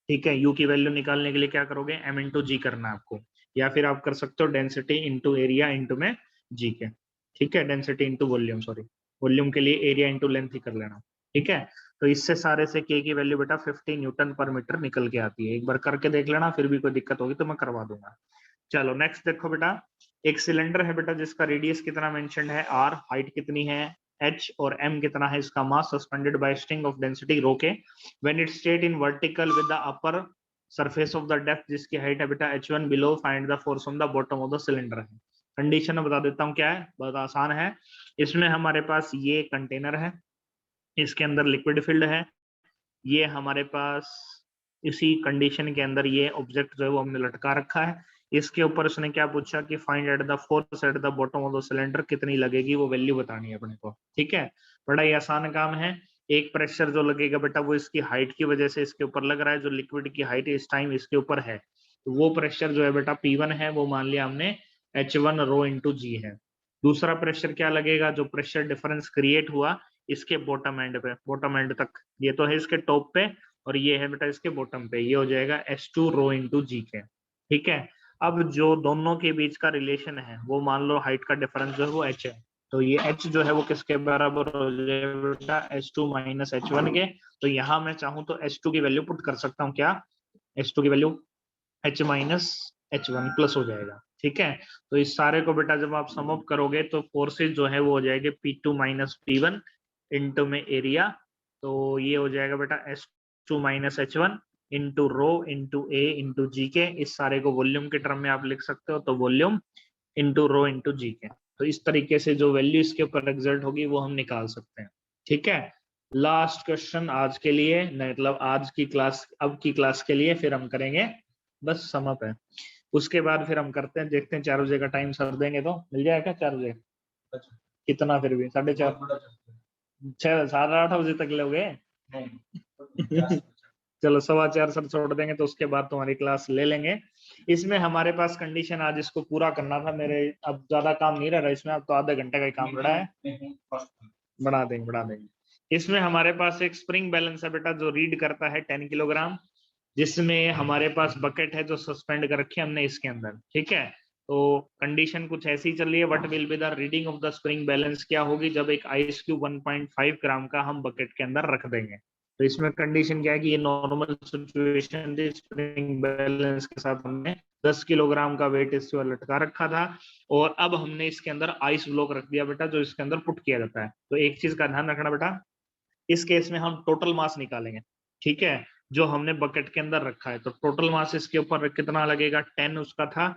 Speaker 1: ठीक है, U की वैल्यू निकालने के लिए क्या करोगे, m इंटू जी करना है आपको, या फिर आप कर सकते हो डेंसिटी इंटू एरिया इंटू में जी के। ठीक है, density into volume, sorry volume के लिए एरिया इंटू लेंथ ही कर लेना। ठीक है, तो इससे सारे से K की वैल्यू बेटा 50 न्यूटन पर मीटर निकल के आती है। एक बार करके देख लेना, फिर भी कोई दिक्कत होगी तो मैं करवा दूंगा। चलो नेक्स्ट देखो बेटा, एक सिलेंडर है बेटा जिसका रेडियस कितना मेंशन्ड है r, हाइट कितनी है h और m कितना है इसका mass, suspended by string of density rho के, when it straight in vertical with the upper surface of the depth जिसकी हाइट है बेटा h1 below, find the force on the bottom of the cylinder है। Condition में बता देता हूँ क्या है, बहुत आसान है। इसमें हमारे पास ये कंटेनर है, इसके अंदर लिक्विड फिल्ड है, ये हमारे पास इसी कंडीशन के अंदर ये ऑब्जेक्ट जो है वो हमने लटका रखा है। इसके ऊपर उसने क्या पूछा कि find at the force at the bottom of the cylinder, कितनी लगेगी वो वैल्यू बतानी है अपने को। ठीक है, बड़ा ही आसान काम है। एक प्रेशर जो लगेगा बेटा वो इसकी हाइट की वजह से इसके ऊपर लग रहा है, जो लिक्विड की हाइट इस टाइम इसके ऊपर है, तो वो प्रेशर जो है बेटा P1 है, वो मान लिया हमने H1 रो इंटू जी है। दूसरा प्रेशर क्या लगेगा, जो प्रेशर डिफरेंस क्रिएट हुआ इसके बॉटम एंड पे, बॉटम एंड तक, ये तो है इसके टॉप पे और ये है बेटा इसके बॉटम पे, ये हो जाएगा H2 रो इंटू जी के। ठीक है, अब जो दोनों के बीच का रिलेशन है वो मान लो हाइट का डिफरेंस जो है वो h है, तो ये h जो है वो किसके बराबर हो जाएगा बेटा, H2 माइनस H1 के। तो यहाँ मैं चाहूँ तो H2 की वैल्यू पुट कर सकता हूँ, क्या, H2 की value H minus H1 plus हो जाएगा। ठीक है, तो इस सारे को बेटा जब आप सम अप करोगे तो फोर्सेज जो है वो हो जाएंगे P2 माइनस P1 इंटू में एरिया, तो ये हो जाएगा बेटा H2 minus H1 into rho into a into g के। इस सारे को वॉल्यूम के टर्म में आप लिख सकते हो, तो volume into rho into g के। तो इस तरीके से जो वैल्यू इसके ऊपर एग्जर्ट होगी वो हम निकाल सकते हैं। ठीक है, लास्ट क्वेश्चन आज के लिए, मतलब आज की क्लास, अब की क्लास के लिए, फिर हम करेंगे बस सम अप है। उसके बाद फिर हम करते हैं, देखते हैं 4 बजे का टाइम सर देंगे तो मिल जाएगा 4 बजे, कितना फिर भी 4:30 6 7-8 बजे तक लोगे चलो 4:15 सर छोड़ देंगे, तो उसके बाद तुम्हारी क्लास ले लेंगे। इसमें हमारे पास कंडीशन आज इसको पूरा करना था, मेरे अब ज्यादा काम नहीं रह रहा इसमें, अब तो आधे घंटे का ही काम रहा है, बढ़ा देंगे। इसमें हमारे पास एक स्प्रिंग बैलेंस है बेटा जो रीड करता है 10 किलोग्राम, जिसमें हमारे पास बकेट है जो सस्पेंड कर रखी है हमने इसके अंदर। ठीक है, तो कंडीशन कुछ ऐसी चल रही है, what will be the reading of the spring balance, क्या होगी जब एक आइस क्यूब 1.5 ग्राम का हम बकेट के अंदर रख देंगे। तो इसमें कंडीशन क्या है कि ये नॉर्मल सिचुएशन थी, स्प्रिंग बैलेंस के साथ हमने 10 किलोग्राम का वेट इससे लटका रखा था, और अब हमने इसके अंदर आइस ब्लॉक रख दिया बेटा जो इसके अंदर पुट किया जाता है। तो एक चीज का ध्यान रखना बेटा, इस केस में हम टोटल मास निकालेंगे। ठीक है, जो हमने बकेट के अंदर रखा है, तो टोटल मास इसके ऊपर कितना लगेगा, 10 उसका था,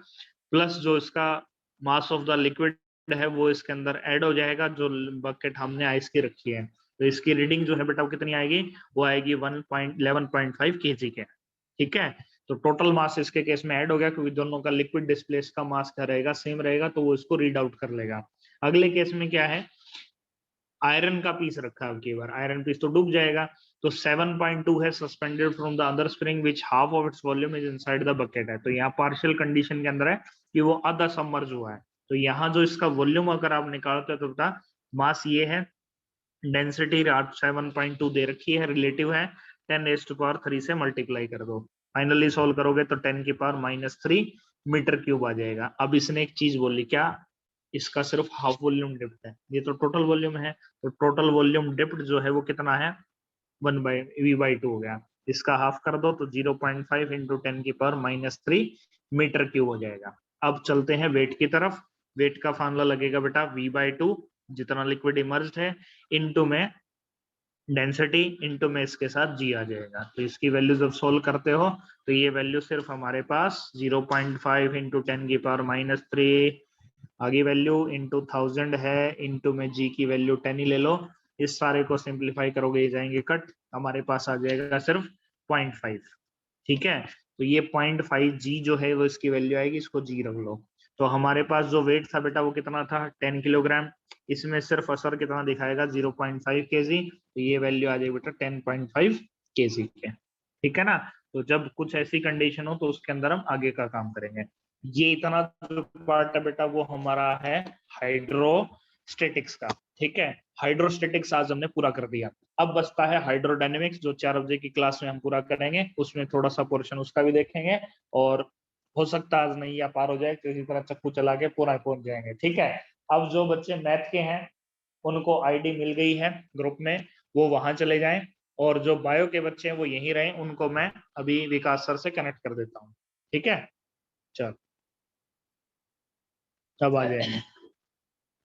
Speaker 1: प्लस जो इसका मास ऑफ द लिक्विड है वो इसके अंदर ऐड हो जाएगा, जो बकेट हमने आइस की रखी है। तो इसकी रीडिंग जो है बेटा वो कितनी आएगी, वो आएगी 11.5 kg के। ठीक है, तो टोटल मास इसके केस में ऐड हो गया, क्योंकि दोनों का लिक्विड डिस्प्लेस का मास क्या रहेगा, सेम रहेगा, तो वो इसको रीड आउट कर लेगा। अगले केस में क्या है, आयरन का पीस रखा है, की बार आयरन पीस तो डूब जाएगा, तो 7.2 है suspended from the other spring which half of its volume is inside the bucket है। तो यहाँ पार्शियल कंडीशन के अंदर है कि वो आधा सबमर्ज हुआ है, तो यहाँ जो इसका वॉल्यूम अगर आप निकालते हो तो बेटा मास ये है, डेंसिटी 7.2 दे रखी है, रिलेटिव है, 10⁻³ से मल्टीप्लाई कर दो, फाइनली सोल्व करोगे तो 10⁻³ मीटर क्यूब आ जाएगा। अब इसने एक चीज बोली, क्या, इसका सिर्फ हाफ वॉल्यूम डिप्ट है, ये तो टोटल वॉल्यूम है, तो टोटल वॉल्यूम डिप्ट जो है वो कितना है, 1/v/2 हो गया, इसका हाफ कर दो तो 0.5 × 10⁻³ मीटर क्यूब हो जाएगा। अब चलते हैं वेट की तरफ। वेट का फॉर्मूला लगेगा बेटा v/2, जितना लिक्विड इमर्ज्ड है, इनटू में डेंसिटी, इनटू में इसके साथ g आ जाएगा। तो इसकी वैल्यू जब सोल्व करते हो तो ये वैल्यू सिर्फ हमारे पास 0.5 × 10⁻³ आगे वैल्यू इनटू 1000 है, इनटू में g की वैल्यू 10 ही ले लो, इस सारे को सिंप्लीफाई करोगे ये जाएंगे कट, हमारे पास आ जाएगा सिर्फ 0.5। ठीक है, तो ये 0.5 g जो है वो इसकी वैल्यू आएगी, इसको g रख लो। तो हमारे पास जो वेट था बेटा वो कितना था, 10 किलोग्राम, इसमें सिर्फ असर कितना दिखाएगा, 0.5 kg, तो ये वैल्यू आ जाएगी बेटा 10.5 kg के। ठीक है ना, तो जब कुछ ऐसी कंडीशन हो तो उसके अंदर हम आगे का काम करेंगे। ये इतना जो पार्ट है बेटा वो हमारा है हाइड्रोस्टेटिक्स का। ठीक है, हाइड्रोस्टेटिक्स आज हमने पूरा कर दिया। अब बचता है हाइड्रोडायनेमिक्स, जो 4 बजे की क्लास में हम पूरा करेंगे, उसमें थोड़ा सा पोर्शन उसका भी देखेंगे, और हो सकता है आज नहीं या पार हो जाए, किसी तरह चक्कू चला के पूरा पहुंच जाएंगे। ठीक है, अब जो बच्चे मैथ के हैं उनको आईडी मिल गई है ग्रुप में, वो वहां चले जाएं, और जो बायो के बच्चे हैं वो यहीं रहें, उनको मैं अभी विकास सर से कनेक्ट कर देता हूँ। ठीक है, चल अब आ जाएंगे।